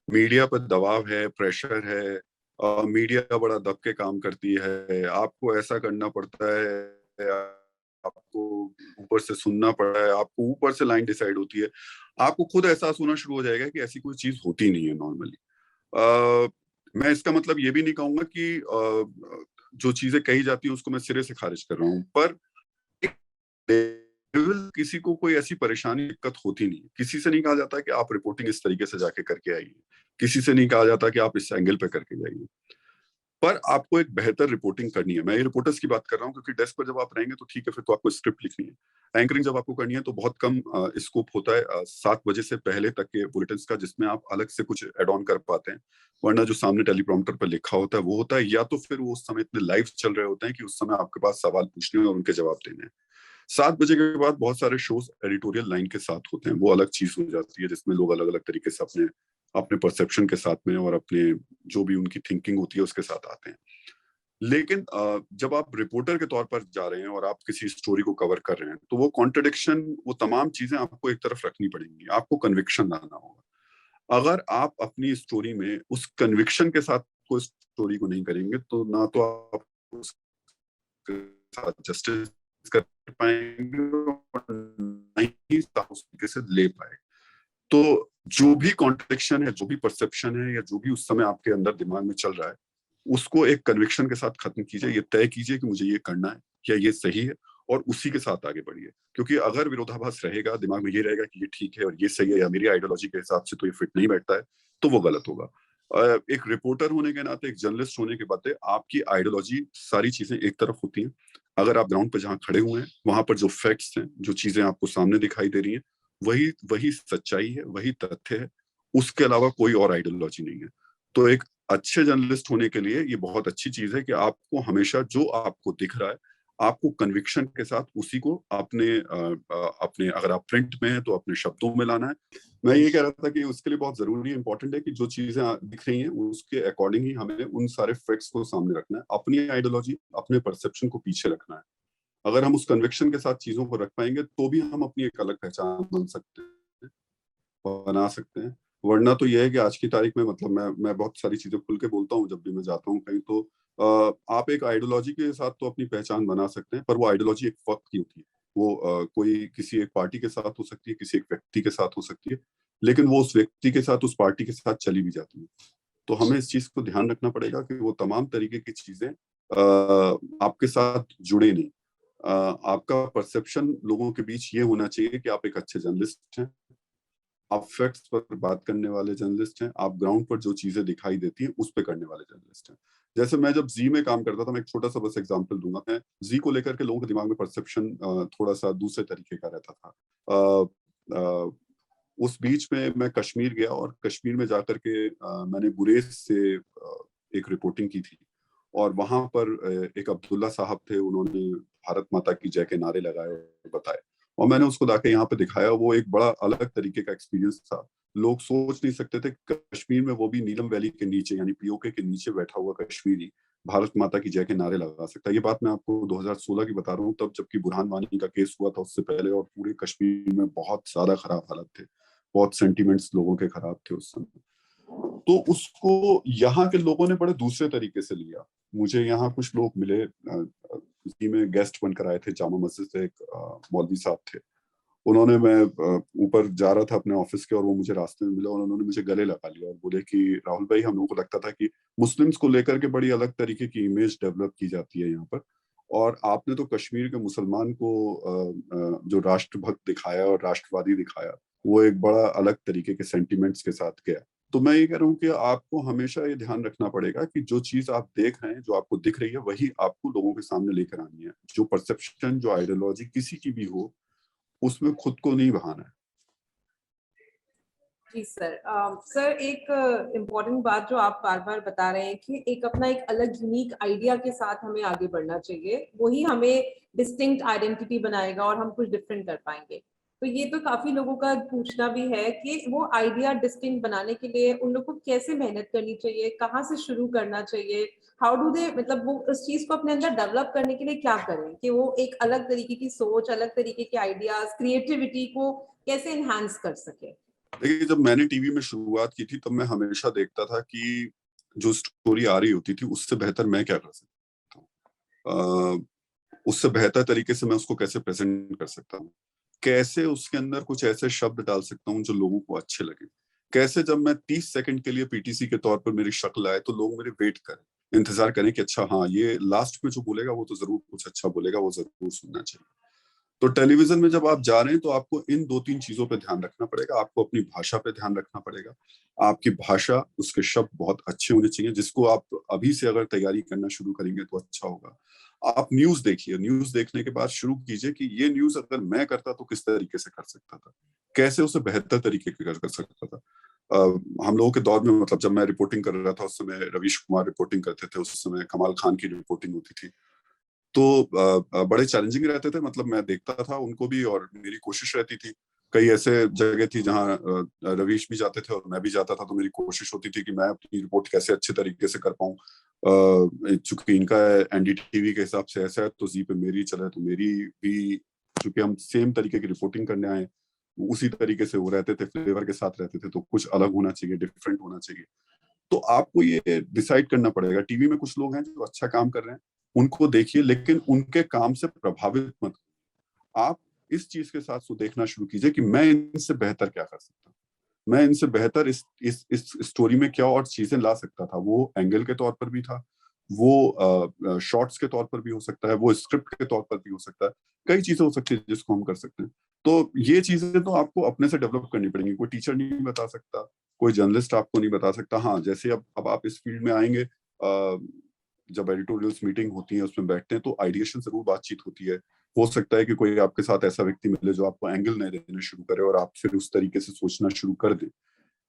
मीडिया पर दबाव है, प्रेशर है, मीडिया बड़ा दब के काम करती है, आपको ऐसा करना पड़ता है, आपको ऊपर से सुनना पड़ रहा है, आपको ऊपर से लाइन डिसाइड होती है, आपको खुद एहसास होना शुरू हो जाएगा कि ऐसी कोई चीज होती नहीं है नॉर्मली। मैं इसका मतलब ये भी नहीं कहूंगा कि जो चीजें कही जाती है उसको मैं सिरे से खारिज कर रहा हूँ, पर किसी को कोई ऐसी परेशानी दिक्कत होती नहीं। किसी से नहीं कहा जाता कि आप रिपोर्टिंग इस तरीके से जाके करके आइए, किसी से नहीं कहा जाता कि आप इस एंगल पे करके जाइए, पर आपको एक बेहतर रिपोर्टिंग करनी है। मैं ये रिपोर्टर्स की बात कर रहा हूँ क्योंकि डेस्क पर जब आप रहेंगे तो ठीक है, फिर तो आपको स्क्रिप्ट लिखनी है। एंकरिंग जब आपको करनी है तो बहुत कम स्कोप होता है 7 बजे से पहले तक के बुलेटिन्स का, जिसमें आप अलग से कुछ एड ऑन कर पाते हैं, वरना जो सामने टेलीप्रॉम्प्टर पर लिखा होता है वो होता है, या तो फिर वो उस समय इतने लाइव चल रहे होते हैं कि उस समय आपके पास सवाल पूछने और उनके जवाब देने हैं। 7 बजे के बाद बहुत सारे शोज एडिटोरियल लाइन के साथ होते हैं, वो अलग चीज हो जाती है, जिसमें लोग अलग अलग तरीके से अपने अपने परसेप्शन के साथ में और अपने जो भी उनकी थिंकिंग होती है उसके साथ आते हैं। लेकिन जब आप रिपोर्टर के तौर पर जा रहे हैं और आप किसी स्टोरी को कवर कर रहे हैं, तो वो कॉन्ट्रडिक्शन, वो तमाम चीजें आपको एक तरफ रखनी पड़ेंगी, आपको कन्विक्शन लाना होगा। अगर आप अपनी स्टोरी में उस कन्विक्शन के साथ कोई स्टोरी को नहीं करेंगे तो ना तो आप उसके साथ जस्टिस कर पाएंगे और ना ही साफ तरीके से ले पाएंगे। तो जो भी कॉन्ट्रडिक्शन है, जो भी परसेप्शन है, या जो भी उस समय आपके अंदर दिमाग में चल रहा है, उसको एक कन्विक्शन के साथ खत्म कीजिए। ये तय कीजिए कि मुझे ये करना है, क्या ये सही है, और उसी के साथ आगे बढ़िए। क्योंकि अगर विरोधाभास रहेगा, दिमाग में ये रहेगा कि ये ठीक है और ये सही है, या मेरी आइडियोलॉजी के हिसाब से तो ये फिट नहीं बैठता है, तो वो गलत होगा। एक रिपोर्टर होने के नाते, एक जर्नलिस्ट होने के नाते, आपकी आइडियोलॉजी, सारी चीजें एक तरफ होती हैं। अगर आप ग्राउंड पर जहाँ खड़े हुए हैं, वहां पर जो फैक्ट्स हैं, जो चीजें आपको सामने दिखाई दे रही हैं, वही वही सच्चाई है, वही तथ्य है, उसके अलावा कोई और आइडियोलॉजी नहीं है। तो एक अच्छे जर्नलिस्ट होने के लिए ये बहुत अच्छी चीज है कि आपको हमेशा जो आपको दिख रहा है, आपको कन्विक्शन के साथ उसी को अपने अगर आप प्रिंट में हैं तो अपने शब्दों में लाना है। मैं ये कह रहा था कि उसके लिए बहुत जरूरी, इंपॉर्टेंट है कि जो चीजें दिख रही हैं उसके अकॉर्डिंग ही हमें उन सारे फैक्ट्स को सामने रखना है, अपनी आइडियोलॉजी, अपने परसेप्शन को पीछे रखना है। अगर हम उस कन्विक्शन के साथ चीजों को रख पाएंगे तो भी हम अपनी एक अलग पहचान बना सकते हैं। वरना तो यह है कि आज की तारीख में, मतलब मैं बहुत सारी चीजें खुल के बोलता हूँ जब भी मैं जाता हूँ कहीं, तो आप एक आइडियोलॉजी के साथ तो अपनी पहचान बना सकते हैं, पर वो आइडियोलॉजी एक वक्त की होती है। वो कोई किसी एक पार्टी के साथ हो सकती है, किसी एक व्यक्ति के साथ हो सकती है, लेकिन वो उस व्यक्ति के साथ, उस पार्टी के साथ चली भी जाती है। तो हमें इस चीज को ध्यान रखना पड़ेगा कि वो तमाम तरीके की चीजें आपके साथ जुड़े नहीं। आपका परसेप्शन लोगों के बीच ये होना चाहिए कि आप एक अच्छे जर्नलिस्ट हैं, आप फैक्ट्स पर बात करने वाले जर्नलिस्ट हैं, आप ग्राउंड पर जो चीजें दिखाई देती हैं उस पर करने वाले जर्नलिस्ट हैं। जैसे मैं जब जी में काम करता था, मैं एक छोटा सा बस एग्जांपल दूंगा। मैं जी को लेकर के लोगों के दिमाग में परसेप्शन थोड़ा सा दूसरे तरीके का रहता था। उस बीच में मैं कश्मीर गया और कश्मीर में जाकर के मैंने गुरेज से एक रिपोर्टिंग की थी, और वहां पर एक अब्दुल्ला साहब थे, उन्होंने भारत माता की जय के नारे लगाए, बताए, और मैंने उसको लाके यहाँ पे दिखाया। वो एक बड़ा अलग तरीके का एक्सपीरियंस था। लोग सोच नहीं सकते थे कश्मीर में, वो भी नीलम वैली के नीचे, यानी पीओके के नीचे बैठा हुआ कश्मीरी भारत माता की जय के नारे लगा सकता है। ये बात मैं आपको 2016 की बता रहा हूँ, तब जबकि बुरहान वानी का केस हुआ था उससे पहले, और पूरे कश्मीर में बहुत ज्यादा खराब हालत थे, बहुत सेंटिमेंट्स लोगों के खराब थे उस समय। तो उसको यहाँ के लोगों ने बड़े दूसरे तरीके से लिया। मुझे यहाँ कुछ लोग मिले, में गेस्ट बनकर आए थे, जामा मस्जिद से एक मौलवी साहब थे। उन्होंने, मैं ऊपर जा रहा था अपने ऑफिस के, और वो मुझे रास्ते में मिला और उन्होंने मुझे गले लगा लिया और बोले कि राहुल भाई, हम लोगों को लगता था कि मुस्लिम्स को लेकर के बड़ी अलग तरीके की इमेज डेवलप की जाती है यहाँ पर, और आपने तो कश्मीर के मुसलमान को जो राष्ट्रभक्त दिखाया और राष्ट्रवादी दिखाया, वो एक बड़ा अलग तरीके के सेंटिमेंट्स के साथ गया। तो मैं ये कह रहा हूँ कि आपको हमेशा ये ध्यान रखना पड़ेगा कि जो चीज आप देख रहे हैं, जो आपको दिख रही है, वही आपको लोगों के सामने लेकर आनी है। जो परसेप्शन, जो आइडियोलॉजी किसी की भी हो, उसमें खुद को नहीं बहाना है। जी सर। सर, एक इम्पोर्टेंट बात जो आप बार बार बता रहे हैं कि एक अपना एक अलग यूनिक आइडिया के साथ हमें आगे बढ़ना चाहिए, वही हमें डिस्टिंक्ट आइडेंटिटी बनाएगा और हम कुछ डिफरेंट कर पाएंगे। तो ये तो काफी लोगों का पूछना भी है कि वो आइडिया डिस्टिंक्ट बनाने के लिए उन लोगों को कैसे मेहनत करनी चाहिए, कहाँ से शुरू करना चाहिए, हाउ डू दे, मतलब वो उस चीज को अपने अंदर डेवलप करने के लिए क्या करें कि वो एक अलग तरीके की सोच, अलग तरीके के आइडियाज, क्रिएटिविटी को कैसे एनहांस कर सके। देखिए, जब मैंने टीवी में शुरुआत की थी तब मैं हमेशा देखता था कि जो स्टोरी आ रही होती थी उससे बेहतर मैं क्या कर सकता हूँ, उससे बेहतर तरीके से मैं उसको कैसे प्रेजेंट कर सकता हूँ, कैसे उसके अंदर कुछ ऐसे शब्द डाल सकता हूँ जो लोगों को अच्छे लगे, कैसे जब मैं 30 सेकंड के लिए पीटीसी के तौर पर मेरी शक्ल आए तो लोग मेरे वेट करें, इंतजार करें कि अच्छा हाँ ये लास्ट में जो बोलेगा वो तो जरूर कुछ अच्छा बोलेगा, वो जरूर सुनना चाहिए। तो टेलीविजन में जब आप जा रहे हैं तो आपको इन 2-3 चीजों पे ध्यान रखना पड़ेगा। आपको अपनी भाषा पे ध्यान रखना पड़ेगा। आपकी भाषा, उसके शब्द बहुत अच्छे होने चाहिए, जिसको आप अभी से अगर तैयारी करना शुरू करेंगे तो अच्छा होगा। आप न्यूज़ देखिए, न्यूज़ देखने के बाद शुरू कीजिए कि ये न्यूज़ अगर मैं करता तो किस तरीके से कर सकता था, कैसे उसे बेहतर तरीके से कर सकता था। हम लोगों के दौर में, मतलब जब मैं रिपोर्टिंग कर रहा था उस समय रवीश कुमार रिपोर्टिंग करते थे, उस समय कमाल खान की रिपोर्टिंग होती थी। तो बड़े चैलेंजिंग रहते थे, मतलब मैं देखता था उनको भी और मेरी कोशिश रहती थी। कई ऐसे जगह थी जहाँ रवीश भी जाते थे और मैं भी जाता था, तो मेरी कोशिश होती थी कि मैं अपनी रिपोर्ट कैसे अच्छे तरीके से कर पाऊँ। चूंकि इनका एनडीटीवी के हिसाब से ऐसा है तो जी पे मेरी चले तो मेरी भी, चूंकि हम सेम तरीके की रिपोर्टिंग करने आए, उसी तरीके से वो रहते थे, फ्लेवर के साथ रहते थे, तो कुछ अलग होना चाहिए, डिफरेंट होना चाहिए। तो आपको ये डिसाइड करना पड़ेगा। टीवी में कुछ लोग हैं जो अच्छा काम कर रहे हैं, उनको देखिए, लेकिन उनके काम से प्रभावित मत। आप इस चीज के साथ देखना शुरू कीजिए कि मैं इनसे बेहतर क्या कर सकता हूँ, मैं इनसे बेहतर इस स्टोरी में क्या और चीजें ला सकता था। वो एंगल के तौर पर भी था, वो शॉर्ट्स के तौर पर भी हो सकता है, वो स्क्रिप्ट के तौर पर भी हो सकता है, कई चीजें हो सकती है जिसको हम कर सकते हैं। तो ये चीजें तो आपको अपने से डेवलप करनी पड़ेंगी, कोई टीचर नहीं बता सकता, कोई जर्नलिस्ट आपको नहीं बता सकता। हाँ, जैसे अब आप इस फील्ड में आएंगे, जब एडिटोरियल्स मीटिंग होती है उसमें बैठते हैं तो आइडिएशन जरूर बातचीत होती है। हो सकता है कि कोई आपके साथ ऐसा व्यक्ति मिले जो आपको एंगल नए देना शुरू करे और आप फिर उस तरीके से सोचना शुरू कर दें।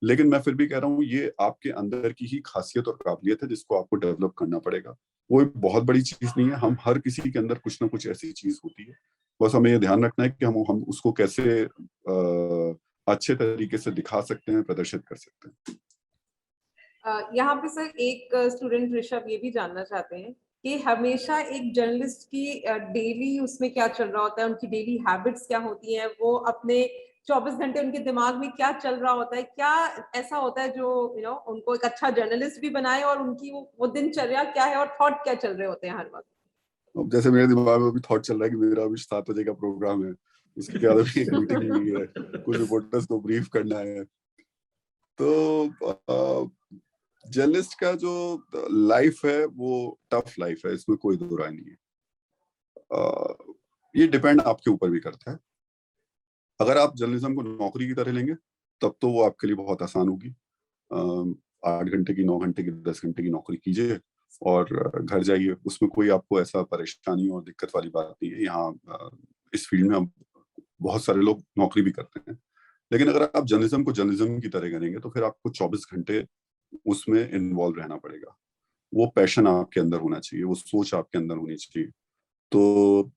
लेकिन मैं फिर भी कह रहा हूँ ये आपके अंदर की ही खासियत और काबिलियत है जिसको आपको डेवलप करना पड़ेगा। वो एक बहुत बड़ी चीज नहीं है, हम हर किसी के अंदर कुछ ना कुछ ऐसी चीज होती है, बस हमें ये ध्यान रखना है कि हम उसको कैसे अच्छे तरीके से दिखा सकते हैं, प्रदर्शित कर सकते हैं। यहाँ पे सर एक स्टूडेंट ऋषभ ये भी जानना चाहते हैं कि हमेशा एक जर्नलिस्ट की डेली उसमें क्या चल रहा होता है, उनकी डेली हैबिट्स क्या होती हैं, वो अपने 24 घंटे उनके दिमाग में क्या चल रहा होता है, क्या ऐसा होता है जो उनको एक अच्छा जर्नलिस्ट भी बनाए, और उनकी वो दिनचर्या क्या है और थॉट क्या चल रहे होते हैं हर वक्त। अब जैसे मेरे दिमाग में भी थॉट चल रहा है कि मेरा अभी 7 बजे का प्रोग्राम है, उसके बाद अभी एक मीटिंग हुई है, कुछ रिपोर्टर्स को ब्रीफ करना है। तो जर्नलिस्ट का जो लाइफ है वो टफ लाइफ है, इसमें कोई दो राय नहीं है। ये डिपेंड आपके ऊपर भी करता है। अगर आप जर्नलिज्म को नौकरी की तरह लेंगे तब तो वो आपके लिए बहुत आसान होगी। 8 घंटे की, 9 घंटे की, 10 घंटे की नौकरी कीजिए और घर जाइए, उसमें कोई आपको ऐसा परेशानी और दिक्कत वाली बात नहीं है। यहाँ इस फील्ड में अब बहुत सारे लोग नौकरी भी करते हैं। लेकिन अगर आप जर्नलिज्म को जर्नलिज्म की तरह करेंगे तो फिर आपको 24 घंटे उसमें इन्वॉल्व रहना पड़ेगा। वो पैशन आपके अंदर होना चाहिए, वो सोच आपके अंदर होनी चाहिए। तो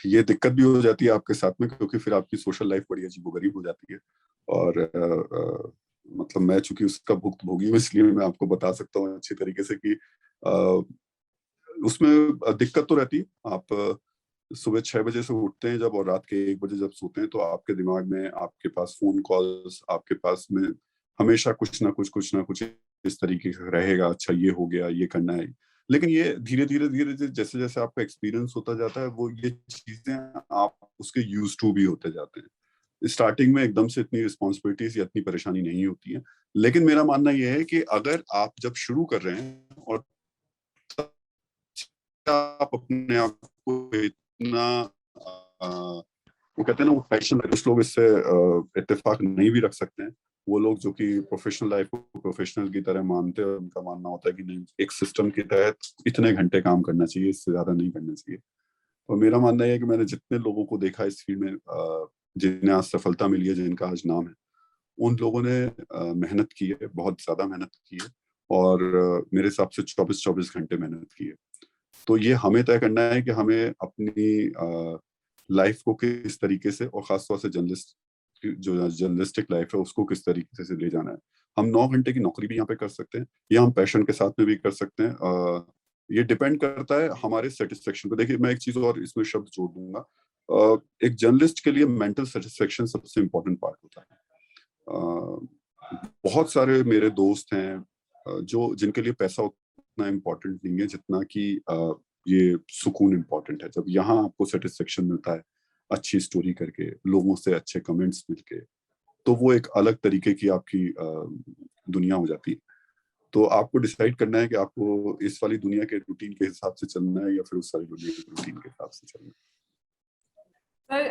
ये दिक्कत भी हो जाती है आपके साथ में, क्योंकि फिर आपकी सोशल लाइफ बड़ी अजीबोगरीब हो जाती है। और मतलब मैं चूंकि उसका भुक्तभोगी हूँ, इसलिए मैं आपको बता सकता हूँ अच्छी तरीके से कि उसमें दिक्कत तो रहती है। आप सुबह 6 बजे से उठते हैं जब, और रात के 1 बजे जब सोते हैं, तो आपके दिमाग में, आपके पास फोन कॉल्स, आपके पास में हमेशा कुछ ना कुछ इस तरीके का रहेगा। अच्छा ये हो गया, ये करना है। लेकिन ये धीरे धीरे जैसे जैसे आपका एक्सपीरियंस होता जाता है, वो ये चीजें आप उसके यूज टू भी होते जाते हैं। स्टार्टिंग में एकदम से इतनी रिस्पॉन्सिबिलिटीज या इतनी परेशानी नहीं होती है। लेकिन मेरा मानना यह है कि अगर आप जब शुरू कर रहे हैं और आप अपने आप को इतना वो कहते हैं ना, वो पैशन, कुछ लोग इससे इत्तेफाक नहीं भी रख सकते हैं। वो लोग जो कि प्रोफेशनल लाइफ को प्रोफेशनल की तरह मानते हैं, उनका मानना होता है कि नहीं, एक सिस्टम के तहत इतने घंटे काम करना चाहिए, इससे ज्यादा नहीं करना चाहिए। और मेरा मानना है कि मैंने जितने लोगों को देखा इस फील्ड में, जिन्हें आज सफलता मिली है, जिनका आज नाम है, उन लोगों ने मेहनत की है, बहुत ज्यादा मेहनत की है। और मेरे हिसाब से 24-24 घंटे मेहनत की है। तो ये हमें तय करना है कि हमें अपनी लाइफ को किस तरीके से, और खासतौर से जर्नलिस्टिक लाइफ है उसको किस तरीके से ले जाना है। हम 9 घंटे की नौकरी भी यहाँ पे कर सकते हैं, या हम पैशन के साथ में भी कर सकते हैं। ये डिपेंड करता है हमारे सेटिस्फेक्शन पे। देखिए, मैं एक चीज और इसमें शब्द जोड़ दूंगा, एक जर्नलिस्ट के लिए मेंटल सेटिस्फेक्शन सबसे इम्पोर्टेंट पार्ट होता है। बहुत सारे मेरे दोस्त हैं जो जिनके लिए पैसा उतना इम्पोर्टेंट नहीं है जितना कि ये सुकून इम्पोर्टेंट है। जब यहाँ आपको सेटिस्फेक्शन मिलता है अच्छी स्टोरी करके, लोगों से अच्छे कमेंट्स मिलके, तो वो एक अलग तरीके की आपकी दुनिया हो जाती है। तो आपको डिसाइड करना है कि आपको इस वाली दुनिया के रूटीन के हिसाब से चलना है या फिर उस वाली दुनिया के रूटीन के हिसाब से चलना है। सर,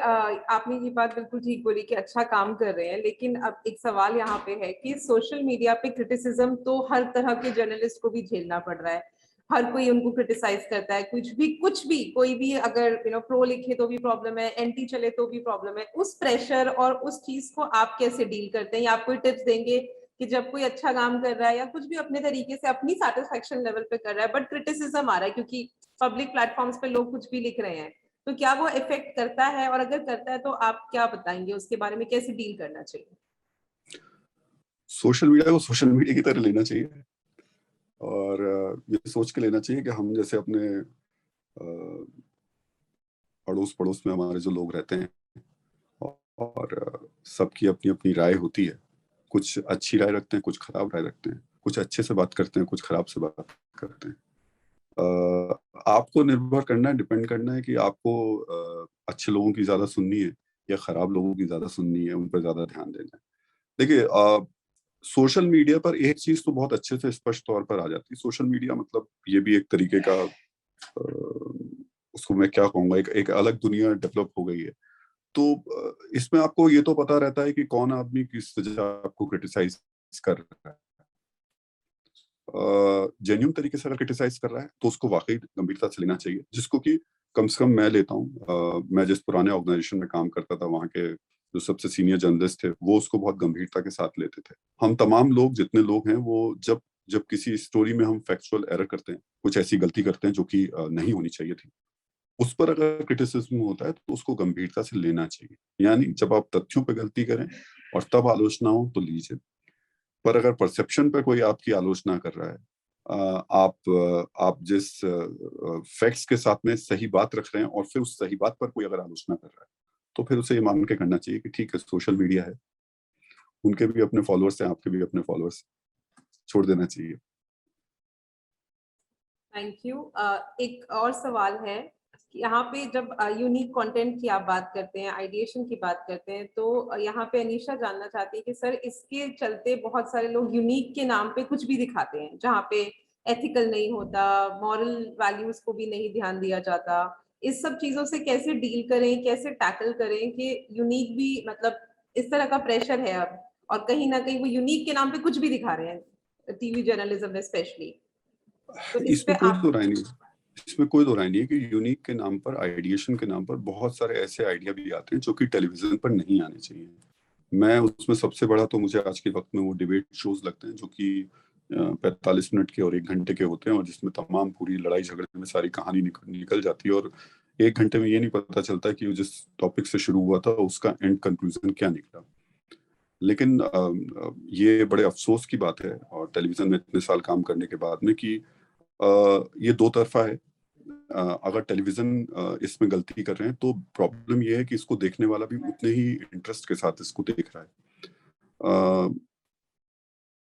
आपने ये बात बिल्कुल ठीक बोली कि अच्छा काम कर रहे हैं, लेकिन अब एक सवाल यहाँ पे है कि सोशल मीडिया पे क्रिटिसिज्म तो हर तरह के जर्नलिस्ट को भी झेलना पड़ रहा है। हर कोई उनको क्रिटिसाइज करता है, कुछ भी कोई भी अगर प्रो लिखे तो भी प्रॉब्लम है, एंटी चले तो भी प्रॉब्लम है। उस प्रेशर और उस चीज को आप कैसे डील करते हैं, या आप कोई टिप्स देंगे कि जब कोई अच्छा काम कर रहा है या कुछ भी अपने तरीके से अपनी सेटिस्फेक्शन लेवल पे कर रहा है, बट क्रिटिसिज्म आ रहा है क्योंकि पब्लिक प्लेटफॉर्म्स पे लोग कुछ भी लिख रहे हैं, तो क्या वो इफेक्ट करता है, और अगर करता है तो आप क्या बताएंगे उसके बारे में, कैसे डील करना चाहिए? सोशल मीडिया को सोशल मीडिया की तरह लेना चाहिए, और ये सोच के लेना चाहिए कि हम जैसे अपने अड़ोस पड़ोस में हमारे जो लोग रहते हैं, और सबकी अपनी अपनी राय होती है। कुछ अच्छी राय रखते हैं, कुछ खराब राय रखते हैं, कुछ अच्छे से बात करते हैं, कुछ खराब से बात करते हैं। आपको निर्भर करना है, डिपेंड करना है कि आपको अच्छे लोगों की ज्यादा सुननी है या खराब लोगों की ज्यादा सुननी है, उन पर ज्यादा ध्यान देना है। देखिए, सोशल मीडिया पर एक चीज तो बहुत अच्छे से स्पष्ट तौर पर आ जाती है। सोशल मीडिया मतलब ये भी एक तरीके का, उसको मैं क्या कहूंगा, एक अलग दुनिया डेवलप हो गई है। तो इसमें आपको ये तो पता रहता है कि कौन आदमी किस वजह आपको क्रिटिसाइज कर रहा है। जेन्युइन तरीके से अगर क्रिटिसाइज कर रहा है तो उसको वाकई गंभीरता से लेना चाहिए, जिसको कि कम से कम मैं लेता हूँ। मैं जिस पुराने ऑर्गेनाइजेशन में काम करता था, वहाँ के जो सबसे सीनियर जर्नलिस्ट थे वो उसको बहुत गंभीरता के साथ लेते थे। हम तमाम लोग, जितने लोग हैं, वो जब जब किसी स्टोरी में हम फैक्चुअल एरर करते हैं, कुछ ऐसी गलती करते हैं जो कि नहीं होनी चाहिए थी, उस पर अगर क्रिटिसिज्म होता है तो उसको गंभीरता से लेना चाहिए। यानी जब आप तथ्यों पर गलती करें और तब आलोचना हो तो लीजिए, पर अगर परसेप्शन पे कोई आपकी आलोचना कर रहा है, आप जिस फैक्ट्स के साथ में सही बात रख रहे हैं और फिर उस सही बात पर कोई अगर आलोचना कर रहा है, तो फिर उसे ये मान के करना चाहिए कि ठीक है, सोशल मीडिया है, उनके भी अपने फॉलोअर्स हैं, आपके भी अपने फॉलोअर्स, छोड़ देना चाहिए। Thank you. एक और सवाल है, यहाँ पे जब यूनिक कंटेंट की आप बात करते हैं, आइडिएशन की बात करते हैं, तो यहाँ पे अनीशा जानना चाहती है कि सर, इसके चलते बहुत सारे लोग यूनिक के नाम पे कुछ भी दिखाते हैं जहाँ पे एथिकल नहीं होता, मॉरल वैल्यूज को भी नहीं ध्यान दिया जाता। इस सब चीजों से कैसे डील करें, कैसे टैकल करें कि यूनिक भी, मतलब इस तरह का प्रेशर है अब, और कहीं ना कहीं वो यूनिक के नाम पे कुछ भी दिखा रहे हैं, टीवी जर्नलिज्म में स्पेशली, तो इस पे इसमें कोई आप। दो राय नहीं है। इसमें कोई दो राय नहीं है कि यूनिक के नाम पर, आइडिएशन के नाम पर बहुत सारे ऐसे आइडिया भी आते हैं जो कि टेलीविजन पर नहीं आने चाहिए। मैं उसमें सबसे बड़ा तो मुझे आज के वक्त में वो डिबेट शोज लगते हैं जो कि 45 मिनट के और 1 घंटे के होते हैं, और जिसमें तमाम पूरी लड़ाई झगड़े में सारी कहानी निकल जाती है, और 1 घंटे में ये नहीं पता चलता कि जिस टॉपिक से शुरू हुआ था उसका एंड कंक्लूजन क्या निकला। लेकिन ये बड़े अफसोस की बात है, और टेलीविजन में इतने साल काम करने के बाद में, कि ये दो तरफा है। अगर टेलीविजन इसमें गलती कर रहे हैं तो प्रॉब्लम ये है कि इसको देखने वाला भी उतने ही इंटरेस्ट के साथ इसको देख रहा है।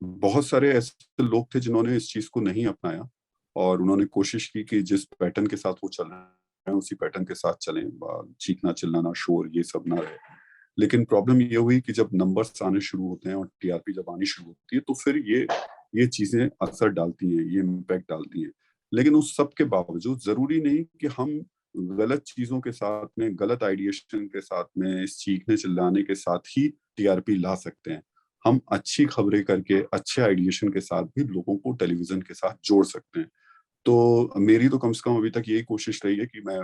बहुत सारे ऐसे लोग थे जिन्होंने इस चीज को नहीं अपनाया, और उन्होंने कोशिश की कि जिस पैटर्न के साथ वो चल रहे हैं उसी पैटर्न के साथ चलें, चीखना चिल्लाना शोर ये सब ना रहे। लेकिन प्रॉब्लम ये हुई कि जब नंबर्स आने शुरू होते हैं और टीआरपी जब आनी शुरू होती है, तो फिर ये चीजें असर डालती हैं, ये इम्पैक्ट डालती हैं। लेकिन उस सब के बावजूद जरूरी नहीं कि हम गलत चीजों के साथ में, गलत आइडिएशन के साथ में, इस चीखने चिल्लाने के साथ ही टीआरपी ला सकते हैं। हम अच्छी खबरें करके, अच्छे आइडिएशन के साथ भी लोगों को टेलीविजन के साथ जोड़ सकते हैं। तो मेरी तो कम से कम अभी तक यही कोशिश रही है कि मैं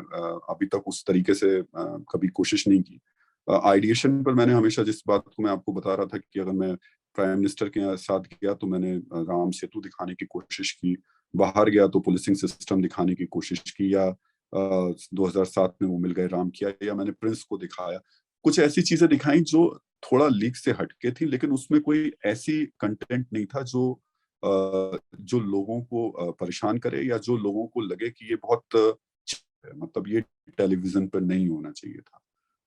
अभी तक उस तरीके से कभी कोशिश नहीं की। आइडिएशन पर मैंने हमेशा, जिस बात को मैं आपको बता रहा था कि अगर मैं प्राइम मिनिस्टर के साथ गया तो मैंने राम सेतु दिखाने की कोशिश की, बाहर गया तो पुलिसिंग सिस्टम दिखाने की कोशिश की, या 2007 में वो मिल गए राम किया, या मैंने प्रिंस को दिखाया। कुछ ऐसी चीजें दिखाई जो थोड़ा लीक से हटके थी, लेकिन उसमें कोई ऐसी कंटेंट नहीं था जो लोगों को परेशान करे, या जो लोगों को लगे कि ये बहुत मतलब ये टेलीविजन पर नहीं होना चाहिए था।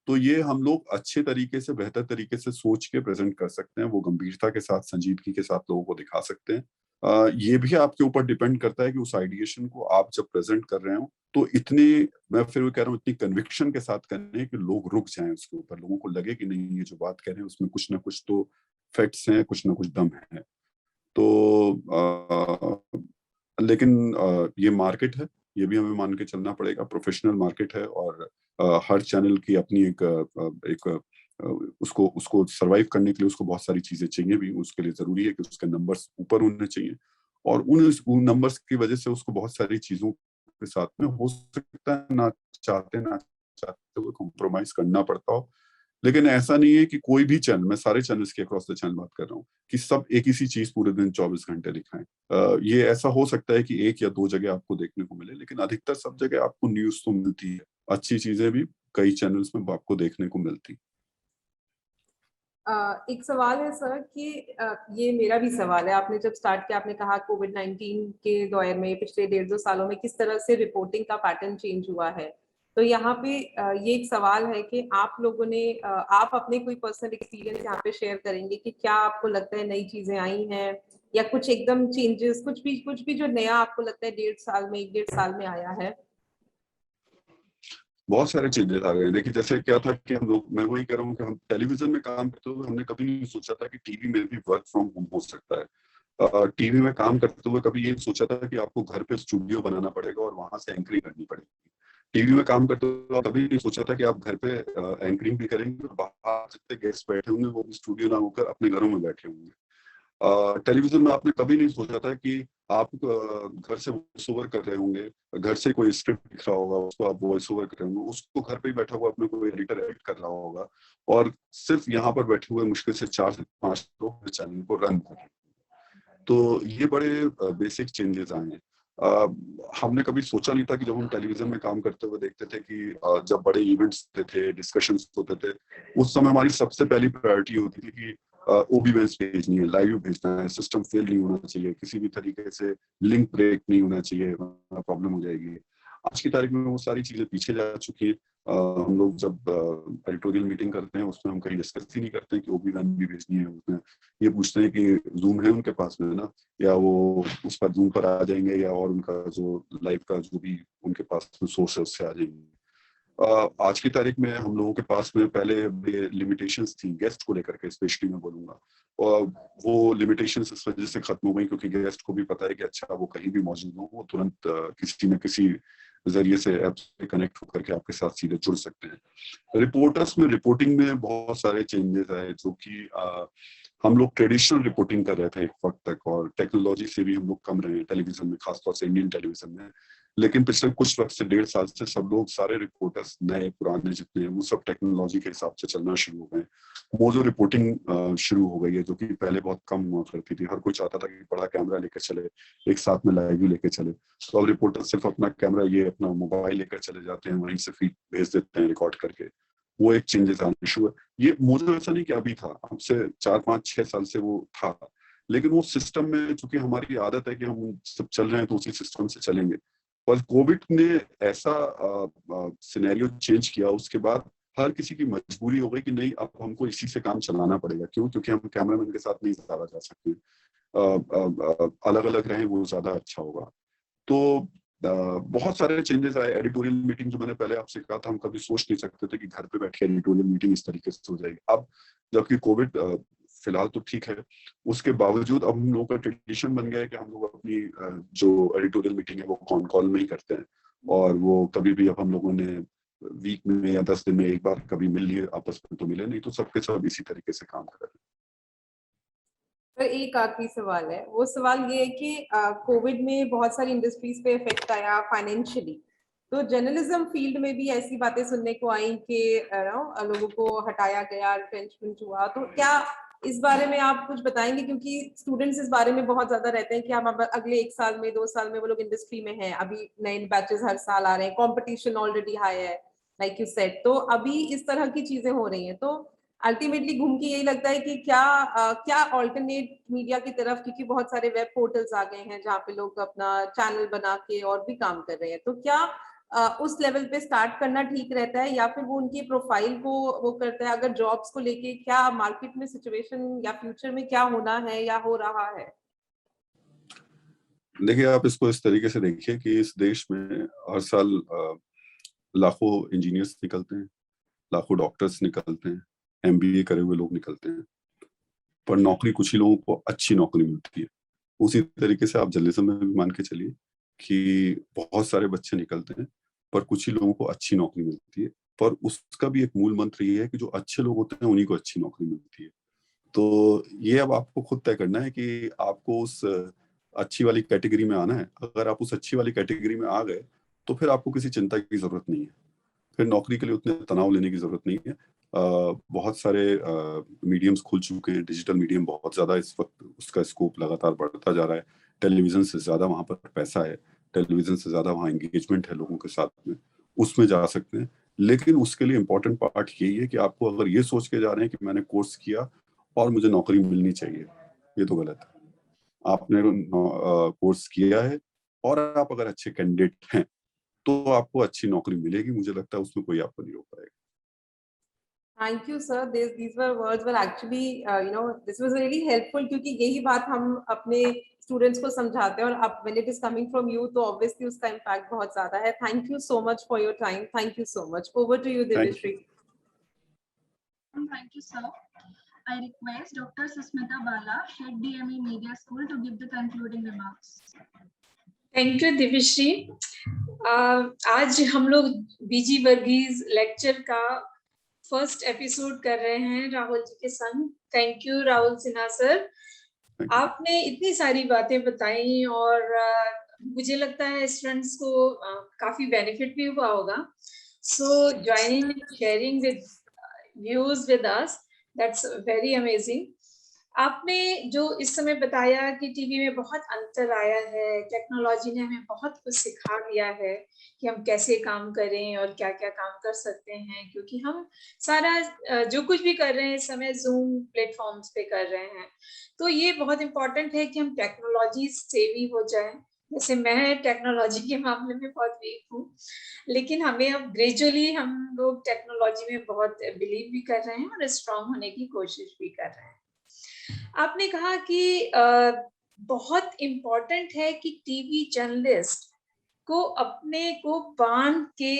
तो ये हम लोग अच्छे तरीके से, बेहतर तरीके से सोच के प्रेजेंट कर सकते हैं, वो गंभीरता के साथ, संजीदगी के साथ लोगों को दिखा सकते हैं। ये भी आपके ऊपर डिपेंड करता है कि उस आइडिएशन को आप जब प्रेजेंट कर रहे हो तो मैं फिर भी कह रहा हूँ, इतनी कन्विक्शन के साथ करें कि लोग रुक जाएं उसके ऊपर, लोगों को लगे कि नहीं, ये जो बात कह रहे हैं उसमें कुछ ना कुछ तो फैक्ट्स हैं, कुछ ना कुछ दम है। तो लेकिन ये मार्केट है, ये भी हमें मान के चलना पड़ेगा, प्रोफेशनल मार्केट है, और हर चैनल की अपनी एक उसको सरवाइव करने के लिए उसको बहुत सारी चीजें चाहिए भी। उसके लिए जरूरी है कि उसके नंबर्स ऊपर होने चाहिए, और उन नंबर्स की वजह से उसको बहुत सारी चीजों के साथ में हो सकता है ना चाहते हुए कॉम्प्रोमाइज करना पड़ता हो। लेकिन ऐसा नहीं है कि कोई भी चैनल, मैं सारे चैनल्स की अक्रॉस द चैनल बात कर रहा हूँ, कि सब एक ही सी चीज पूरे दिन 24 घंटे दिखाएं। ये ऐसा हो सकता है कि एक या दो जगह आपको देखने को मिले, लेकिन अधिकतर सब जगह आपको न्यूज तो मिलती है, अच्छी चीजें भी कई चैनल्स में आपको देखने को मिलती। एक सवाल है सर कि ये मेरा भी सवाल है। आपने जब स्टार्ट किया, आपने कहा कोविड-19 के दौर में पिछले 1.5-2 सालों में किस तरह से रिपोर्टिंग का पैटर्न चेंज हुआ है। तो यहाँ पे ये एक सवाल है कि आप लोगों ने आप अपने कोई पर्सनल एक्सपीरियंस यहाँ पे शेयर करेंगे कि क्या आपको लगता है नई चीजें आई हैं, या कुछ एकदम चेंजेस, कुछ भी जो नया आपको लगता है 1.5 साल में आया है? बहुत सारे चेंजेस आ गए। देखिए, जैसे क्या था कि हम लोग, मैं वही कह रहा हूँ कि हम टेलीविजन में काम करते हुए हमने कभी नहीं सोचा था कि टीवी में भी वर्क फ्रॉम होम हो सकता है। टीवी में काम करते हुए कभी ये सोचा था कि आपको घर पे स्टूडियो बनाना पड़ेगा और वहां से एंकरिंग करनी पड़ेगी। टीवी में काम करते हुए कभी नहीं सोचा था कि आप घर पे एंकरिंग भी करेंगे और बाहर जितने गेस्ट बैठे होंगे वो भी स्टूडियो ना होकर अपने घरों में बैठे होंगे। टेलीविजन में आपने कभी नहीं सोचा था कि आप घर से वॉइस ओवर कर रहे होंगे, घर से कोई स्क्रिप्ट लिख रहा होगा, उसको आप वॉइस ओवर कर रहे होंगे, उसको घर पे ही बैठा हुआ अपने कोई एडिटर एडिट कर रहा होगा, और सिर्फ यहाँ पर बैठे हुए मुश्किल से 4 से 5 लोग चैनल को रन कर रहे हैं। तो ये बड़े बेसिक चेंजेस आए हैं। हमने कभी सोचा नहीं था कि जब हम टेलीविजन में काम करते हुए देखते थे कि जब बड़े इवेंट्स होते थे, डिस्कशंस होते थे, उस समय हमारी सबसे पहली प्रायोरिटी होती थी कि ओबी बेंच भेजनी है, लाइव भेजना है, सिस्टम फेल नहीं होना चाहिए, किसी भी तरीके से लिंक ब्रेक नहीं होना चाहिए, प्रॉब्लम हो जाएगी। आज की तारीख में वो सारी चीजें पीछे जा चुकी है। हम लोग जब एडिटोरियल मीटिंग करते हैं उसमें हम कहीं डिस्कस ही नहीं करते कि ओबी बेंच भी भेजनी है। उसमें ये पूछते हैं कि जूम है उनके पास में ना, या वो उस पर जूम पर आ जाएंगे, या और उनका जो लाइव का जो भी उनके पास सोर्स है उससे आ जाएंगे। आज की तारीख में हम लोगों के पास में पहले लिमिटेशंस थी गेस्ट को लेकर के, स्पेशली मैं बोलूंगा, और वो लिमिटेशंस इस वजह से खत्म हो गई क्योंकि गेस्ट को भी पता है कि अच्छा वो कहीं भी मौजूद हो, वो तुरंत किसी न किसी जरिए से ऐप से कनेक्ट होकर के आपके साथ सीधे जुड़ सकते हैं। रिपोर्टर्स में, रिपोर्टिंग में बहुत सारे चेंजेस आए, जो कि हम लोग ट्रेडिशनल रिपोर्टिंग कर रहे थे एक वक्त तक, और टेक्नोलॉजी से भी हम लोग कम रहे हैं टेलीविजन में, खासतौर से इंडियन टेलीविजन में। लेकिन पिछले कुछ वक्त से, 1.5 साल से, सब लोग, सारे रिपोर्टर्स, नए पुराने जितने हैं, वो सब टेक्नोलॉजी के हिसाब से चलना शुरू हो गए। वो जो रिपोर्टिंग शुरू हो गई है, जो कि पहले बहुत कम हुआ करती थी, हर कोई चाहता था कि बड़ा कैमरा लेकर चले, एक साथ में लाइव भी लेकर चले, तो अब रिपोर्टर सिर्फ अपना कैमरा, ये अपना मोबाइल लेकर चले जाते हैं, वहीं से फीड भेज देते हैं रिकॉर्ड करके। वो एक चेंजेस आने शुरू है। ये मुझे ऐसा नहीं कि अभी था, हमसे 4-5-6 साल से वो था, लेकिन वो सिस्टम में चूंकि हमारी आदत है कि हम सब चल रहे हैं तो उसी सिस्टम से चलेंगे। पर कोविड ने ऐसा सिनेरियो चेंज किया, उसके बाद हर किसी की मजबूरी हो गई कि नहीं, अब हमको इसी से काम चलाना पड़ेगा। क्यों? क्योंकि हम कैमरामैन के साथ नहीं ज्यादा जा सकते, अलग अलग रहें वो ज्यादा अच्छा होगा। तो बहुत सारे चेंजेस आए। एडिटोरियल मीटिंग जो मैंने पहले आपसे कहा था, हम कभी सोच नहीं सकते थे कि घर पे बैठ के एडिटोरियल मीटिंग इस तरीके से हो जाएगी। अब जबकि कोविड फिलहाल तो ठीक है, उसके बावजूद अब हम लोगों का ट्रेडिशन बन गया है कि हम लोग अपनी जो एडिटोरियल मीटिंग है वो कॉल में ही करते हैं, और वो कभी भी, अब हम लोगों ने वीक में या 10 दिन में एक बार कभी मिल लिए आपस में तो मिले, नहीं तो सबके सब इसी तरीके से काम कर रहे हैं। सर, एक आखिरी सवाल है। वो सवाल ये है कि कोविड में बहुत सारी इंडस्ट्रीज पे इफेक्ट आया फाइनेंशियली, तो जर्नलिज्म फील्ड में भी ऐसी बातें सुनने को आई कि लोगों को हटाया गया, रिट्रेंचमेंट हुआ। तो क्या इस बारे में आप कुछ बताएंगे, क्योंकि स्टूडेंट्स इस बारे में बहुत ज्यादा रहते हैं कि हम अब अगले 1 साल में 2 साल में वो लोग इंडस्ट्री में हैं, अभी नए बैचेस हर साल आ रहे हैं, कंपटीशन ऑलरेडी हाई है लाइक यू सेड, तो अभी इस तरह की चीजें हो रही हैं, तो अल्टीमेटली घूम के यही लगता है कि क्या ऑल्टरनेट मीडिया की तरफ, क्योंकि बहुत सारे वेब पोर्टल्स आ गए हैं जहाँ पे लोग अपना चैनल बना के और भी काम कर रहे हैं, तो क्या उस लेवल पे स्टार्ट करना ठीक रहता है, या फिर वो उनकी प्रोफाइल को वो करता है? अगर जॉब्स को लेके क्या मार्केट में सिचुएशन या फ्यूचर में क्या होना है या हो रहा है? देखिए, आप इसको इस तरीके से देखिए कि इस देश में हर साल लाखों इंजीनियर्स निकलते हैं, लाखों डॉक्टर्स निकलते हैं, एमबीए करे हुए लोग निकलते हैं, पर नौकरी कुछ ही लोगों को अच्छी नौकरी मिलती है। उसी तरीके से आप जर्नलिज्म में भी मान के चलिए कि बहुत सारे बच्चे निकलते हैं, पर कुछ ही लोगों को अच्छी नौकरी मिलती है। पर उसका भी एक मूल मंत्र ये है कि जो अच्छे लोग होते हैं उन्हीं को अच्छी नौकरी मिलती है। तो ये अब आपको खुद तय करना है कि आपको उस अच्छी वाली कैटेगरी में आना है। अगर आप उस अच्छी वाली कैटेगरी में आ गए तो फिर आपको किसी चिंता की जरूरत नहीं है, फिर नौकरी के लिए उतने तनाव लेने की जरूरत नहीं है। बहुत सारे मीडियम्स खुल चुके हैं, डिजिटल मीडियम बहुत ज़्यादा इस वक्त उसका स्कोप लगातार बढ़ता जा रहा है। टेलीविज़न से ज़्यादा वहाँ पर पैसा है, टेलीविज़न से ज़्यादा वहाँ एंगेजमेंट है लोगों के साथ में, उसमें जा सकते हैं। लेकिन उसके लिए इम्पोर्टेंट पार्ट यही है कि आपको अगर ये सोच के जा रहे हैं कि मैंने कोर्स किया और मुझे नौकरी मिलनी चाहिए, ये तो गलत है। आपने कोर्स किया है और आप अगर अच्छे कैंडिडेट हैं तो आपको अच्छी नौकरी मिलेगी। मुझे लगता है उसमें कोई आपको नहीं रोक पाएगा। Thank you sir, these were words were actually this was really helpful, क्योंकि यही बात हम अपने स्टूडेंट्स को समझाते हैं, और अब when it is coming from you तो obviously उसका impact बहुत ज्यादा है। Thank you so much for your time, thank you so much, over to you Divishri। Thank you, sir. I request Dr. Susmita Bala, Head DME Media School, to give the concluding remarks. Thank you Divyashree. आज हम लोग BG Verghese lecture का first episode कर रहे हैं राहुल जी के संग। Thank you Rahul Sinha sir, आपने इतनी सारी बातें बताई और मुझे लगता है स्टूडेंट्स को काफी बेनिफिट भी हुआ होगा। So joining and sharing with views with us, that's very amazing. आपने जो इस समय बताया कि टीवी में बहुत अंतर आया है, टेक्नोलॉजी ने हमें बहुत कुछ सिखा दिया है कि हम कैसे काम करें और क्या क्या काम कर सकते हैं, क्योंकि हम सारा जो कुछ भी कर रहे हैं इस समय जूम प्लेटफॉर्म्स पे कर रहे हैं। तो ये बहुत इम्पोर्टेंट है कि हम टेक्नोलॉजी सेवी हो जाए। जैसे मैं टेक्नोलॉजी के मामले में बहुत वीक हूँ, लेकिन हमें अब ग्रेजुअली हम लोग टेक्नोलॉजी में बहुत बिलीव भी कर रहे हैं और स्ट्रांग होने की कोशिश भी कर रहे हैं। आपने कहा कि बहुत इम्पोर्टेंट है कि टीवी जर्नलिस्ट को अपने को बांध के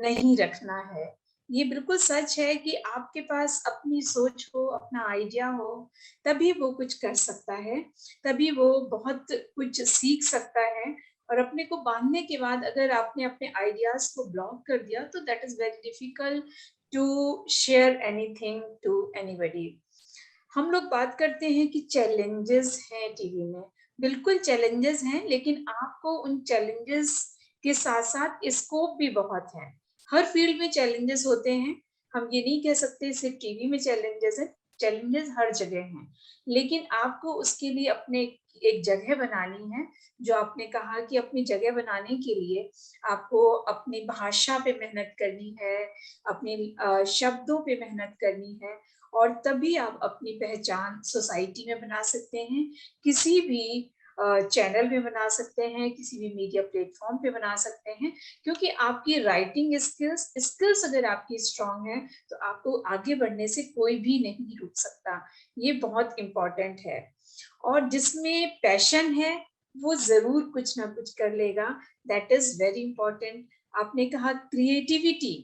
नहीं रखना है। ये बिल्कुल सच है कि आपके पास अपनी सोच हो, अपना आइडिया हो, तभी वो कुछ कर सकता है, तभी वो बहुत कुछ सीख सकता है। और अपने को बांधने के बाद अगर आपने अपने आइडियाज को ब्लॉक कर दिया तो that is very difficult to share anything to anybody. हम लोग बात करते हैं कि चैलेंजेस हैं टीवी में, बिल्कुल चैलेंजेस हैं, लेकिन आपको उन चैलेंजेस के साथ साथ स्कोप भी बहुत है। हर फील्ड में चैलेंजेस होते हैं, हम ये नहीं कह सकते सिर्फ टीवी में चैलेंजेस है, चैलेंजेस हर जगह हैं, लेकिन आपको उसके लिए अपने एक जगह बनानी है। जो आपने कहा कि अपनी जगह बनाने के लिए आपको अपनी भाषा पे मेहनत करनी है, अपने शब्दों पे मेहनत करनी है, और तभी आप अपनी पहचान सोसाइटी में बना सकते हैं, किसी भी चैनल में बना सकते हैं, किसी भी मीडिया प्लेटफॉर्म पे बना सकते हैं, क्योंकि आपकी राइटिंग स्किल्स अगर आपकी स्ट्रांग है तो आपको आगे बढ़ने से कोई भी नहीं रुक सकता। ये बहुत इम्पोर्टेंट है, और जिसमें पैशन है वो जरूर कुछ ना कुछ कर लेगा, दैट इज वेरी इम्पोर्टेंट। आपने कहा क्रिएटिविटी,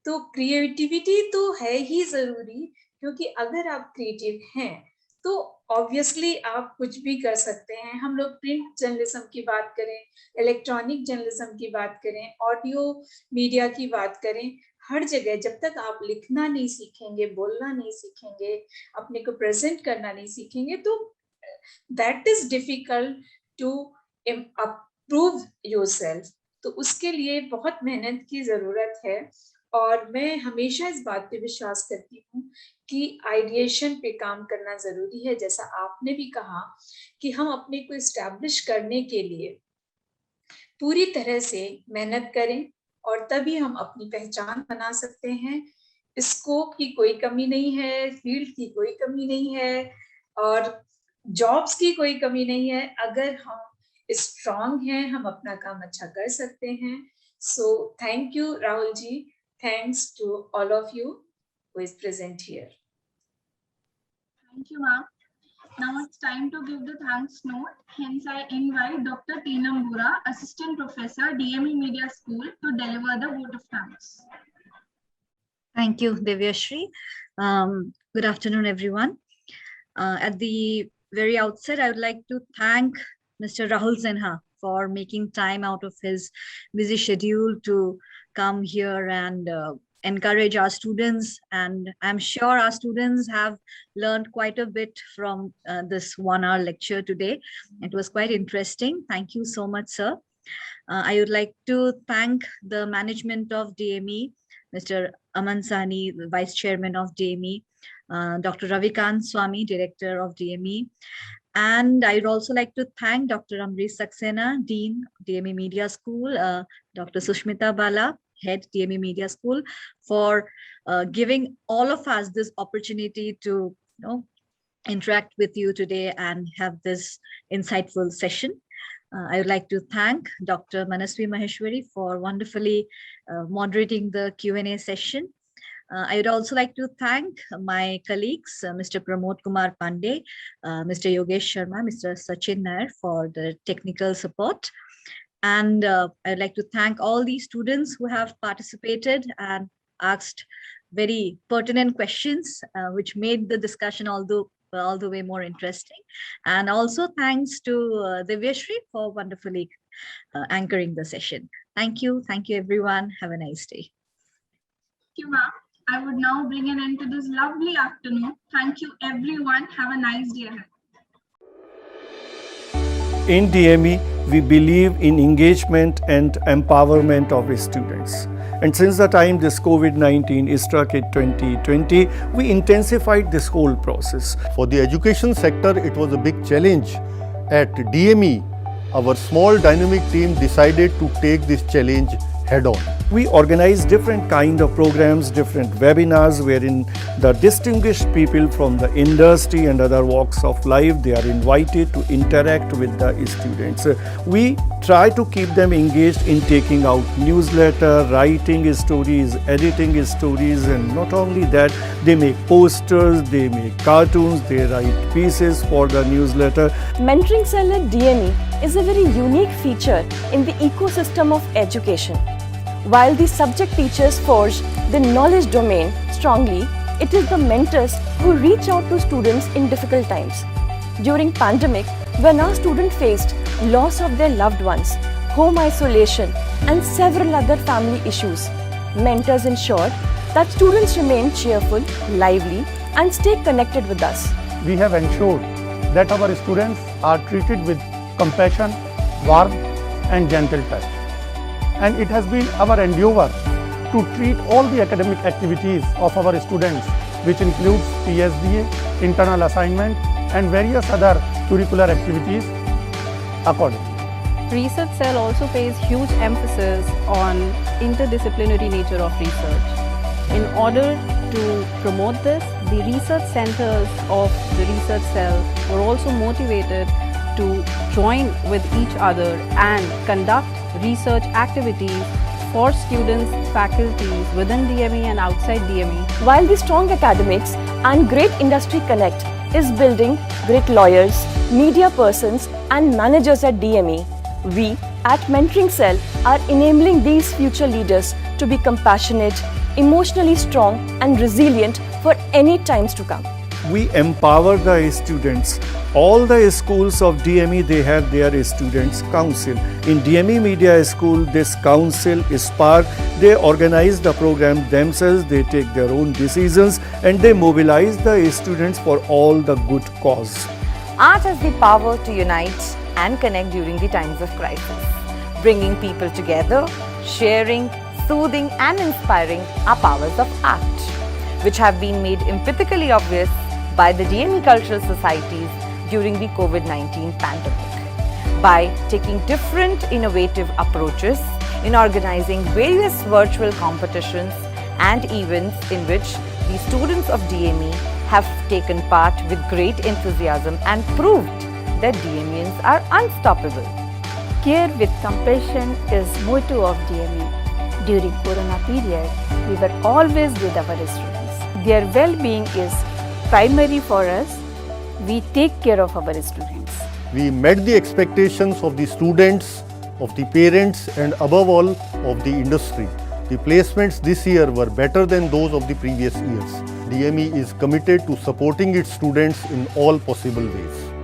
तो क्रिएटिविटी तो है ही जरूरी, क्योंकि अगर आप क्रिएटिव हैं तो ऑब्वियसली आप कुछ भी कर सकते हैं। हम लोग प्रिंट जर्नलिज्म की बात करें, इलेक्ट्रॉनिक जर्नलिज्म की बात करें, ऑडियो मीडिया की बात करें, हर जगह जब तक आप लिखना नहीं सीखेंगे, बोलना नहीं सीखेंगे, अपने को प्रेजेंट करना नहीं सीखेंगे, तो that is difficult to approve yourself. तो उसके लिए बहुत मेहनत की जरूरत है, और मैं हमेशा इस बात पे विश्वास करती हूँ कि आइडिएशन पे काम करना जरूरी है। जैसा आपने भी कहा कि हम अपने को इस्टेब्लिश करने के लिए पूरी तरह से मेहनत करें और तभी हम अपनी पहचान बना सकते हैं। स्कोप की कोई कमी नहीं है, फील्ड की कोई कमी नहीं है और जॉब्स की कोई कमी नहीं है। अगर हम स्ट्रांग हैं, हम अपना काम अच्छा कर सकते हैं। So thank you Rahul ji, thanks to all of you who is present here. Thank you, ma'am. Now it's time to give the thanks note. Hence, I invite Dr. Teenam Bura, Assistant Professor, DME Media School, to deliver the vote of thanks. Thank you, Divyashri. Good afternoon, everyone. At the very outset, I would like to thank Mr. Rahul Sinha for making time out of his busy schedule to come here and encourage our students. And I'm sure our students have learned quite a bit from this 1-hour lecture today. It was quite interesting. Thank you so much, sir. I would like to thank the management of DME, Mr. Aman Sahni, the Vice Chairman of DME, Dr. Ravikant Swami, Director of DME. And I'd also like to thank Dr. Amrish Saxena, Dean, DME Media School, Dr. Sushmita Bala, Head, DME Media School, for giving all of us this opportunity to interact with you today and have this insightful session. I would like to thank Dr. Manasvi Maheshwari for wonderfully moderating the Q&A session. I would also like to thank my colleagues, Mr. Pramod Kumar Pandey, Mr. Yogesh Sharma, Mr. Sachin Nair for the technical support. And I'd like to thank all the students who have participated and asked very pertinent questions, which made the discussion all the way more interesting. And also thanks to Divyashri for wonderfully anchoring the session. Thank you. Thank you, everyone. Have a nice day. Thank you, ma'am. I would now bring an end to this lovely afternoon. Thank you, everyone. Have a nice day ahead. In DME, we believe in engagement and empowerment of students. And since the time this COVID-19 struck in 2020, we intensified this whole process. For the education sector, it was a big challenge. At DME, our small dynamic team decided to take this challenge head on. We organize different kind of programs, different webinars wherein the distinguished people from the industry and other walks of life, they are invited to interact with the students. We try to keep them engaged in taking out newsletter, writing stories, editing stories, and not only that, they make posters, they make cartoons, they write pieces for the newsletter. Mentoring Cell at DME is a very unique feature in the ecosystem of education. While the subject teachers forge the knowledge domain strongly, it is the mentors who reach out to students in difficult times. During pandemic, when our students faced loss of their loved ones, home isolation, and several other family issues, mentors ensured that students remain cheerful, lively, and stay connected with us. We have ensured that our students are treated with compassion, warmth, and gentle touch. And it has been our endeavor to treat all the academic activities of our students, which includes PSDA, internal assignment, and various other curricular activities accordingly. Research Cell also pays huge emphasis on interdisciplinary nature of research. In order to promote this, the research centers of the Research Cell were also motivated to join with each other and conduct research activities for students, faculties within DME and outside DME. While the strong academics and great industry connect is building great lawyers, media persons, and managers at DME, we at Mentoring Cell are enabling these future leaders to be compassionate, emotionally strong, and resilient for any times to come. We empower the students. All the schools of DME, they have their students' council. In DME Media School, this council is spark. They organize the program themselves, they take their own decisions, and they mobilize the students for all the good cause. Art has the power to unite and connect during the times of crisis, bringing people together, sharing, soothing and inspiring our powers of art, which have been made empathically obvious by the DME cultural societies during the COVID-19 pandemic. By taking different innovative approaches in organizing various virtual competitions and events in which the students of DME have taken part with great enthusiasm and proved that DMEians are unstoppable. Care with compassion is motto of DME. During Corona period, we were always with our students. Their well-being is primary for us. We take care of our students. We met the expectations of the students, of the parents, and above all of the industry. The placements this year were better than those of the previous years. DME is committed to supporting its students in all possible ways.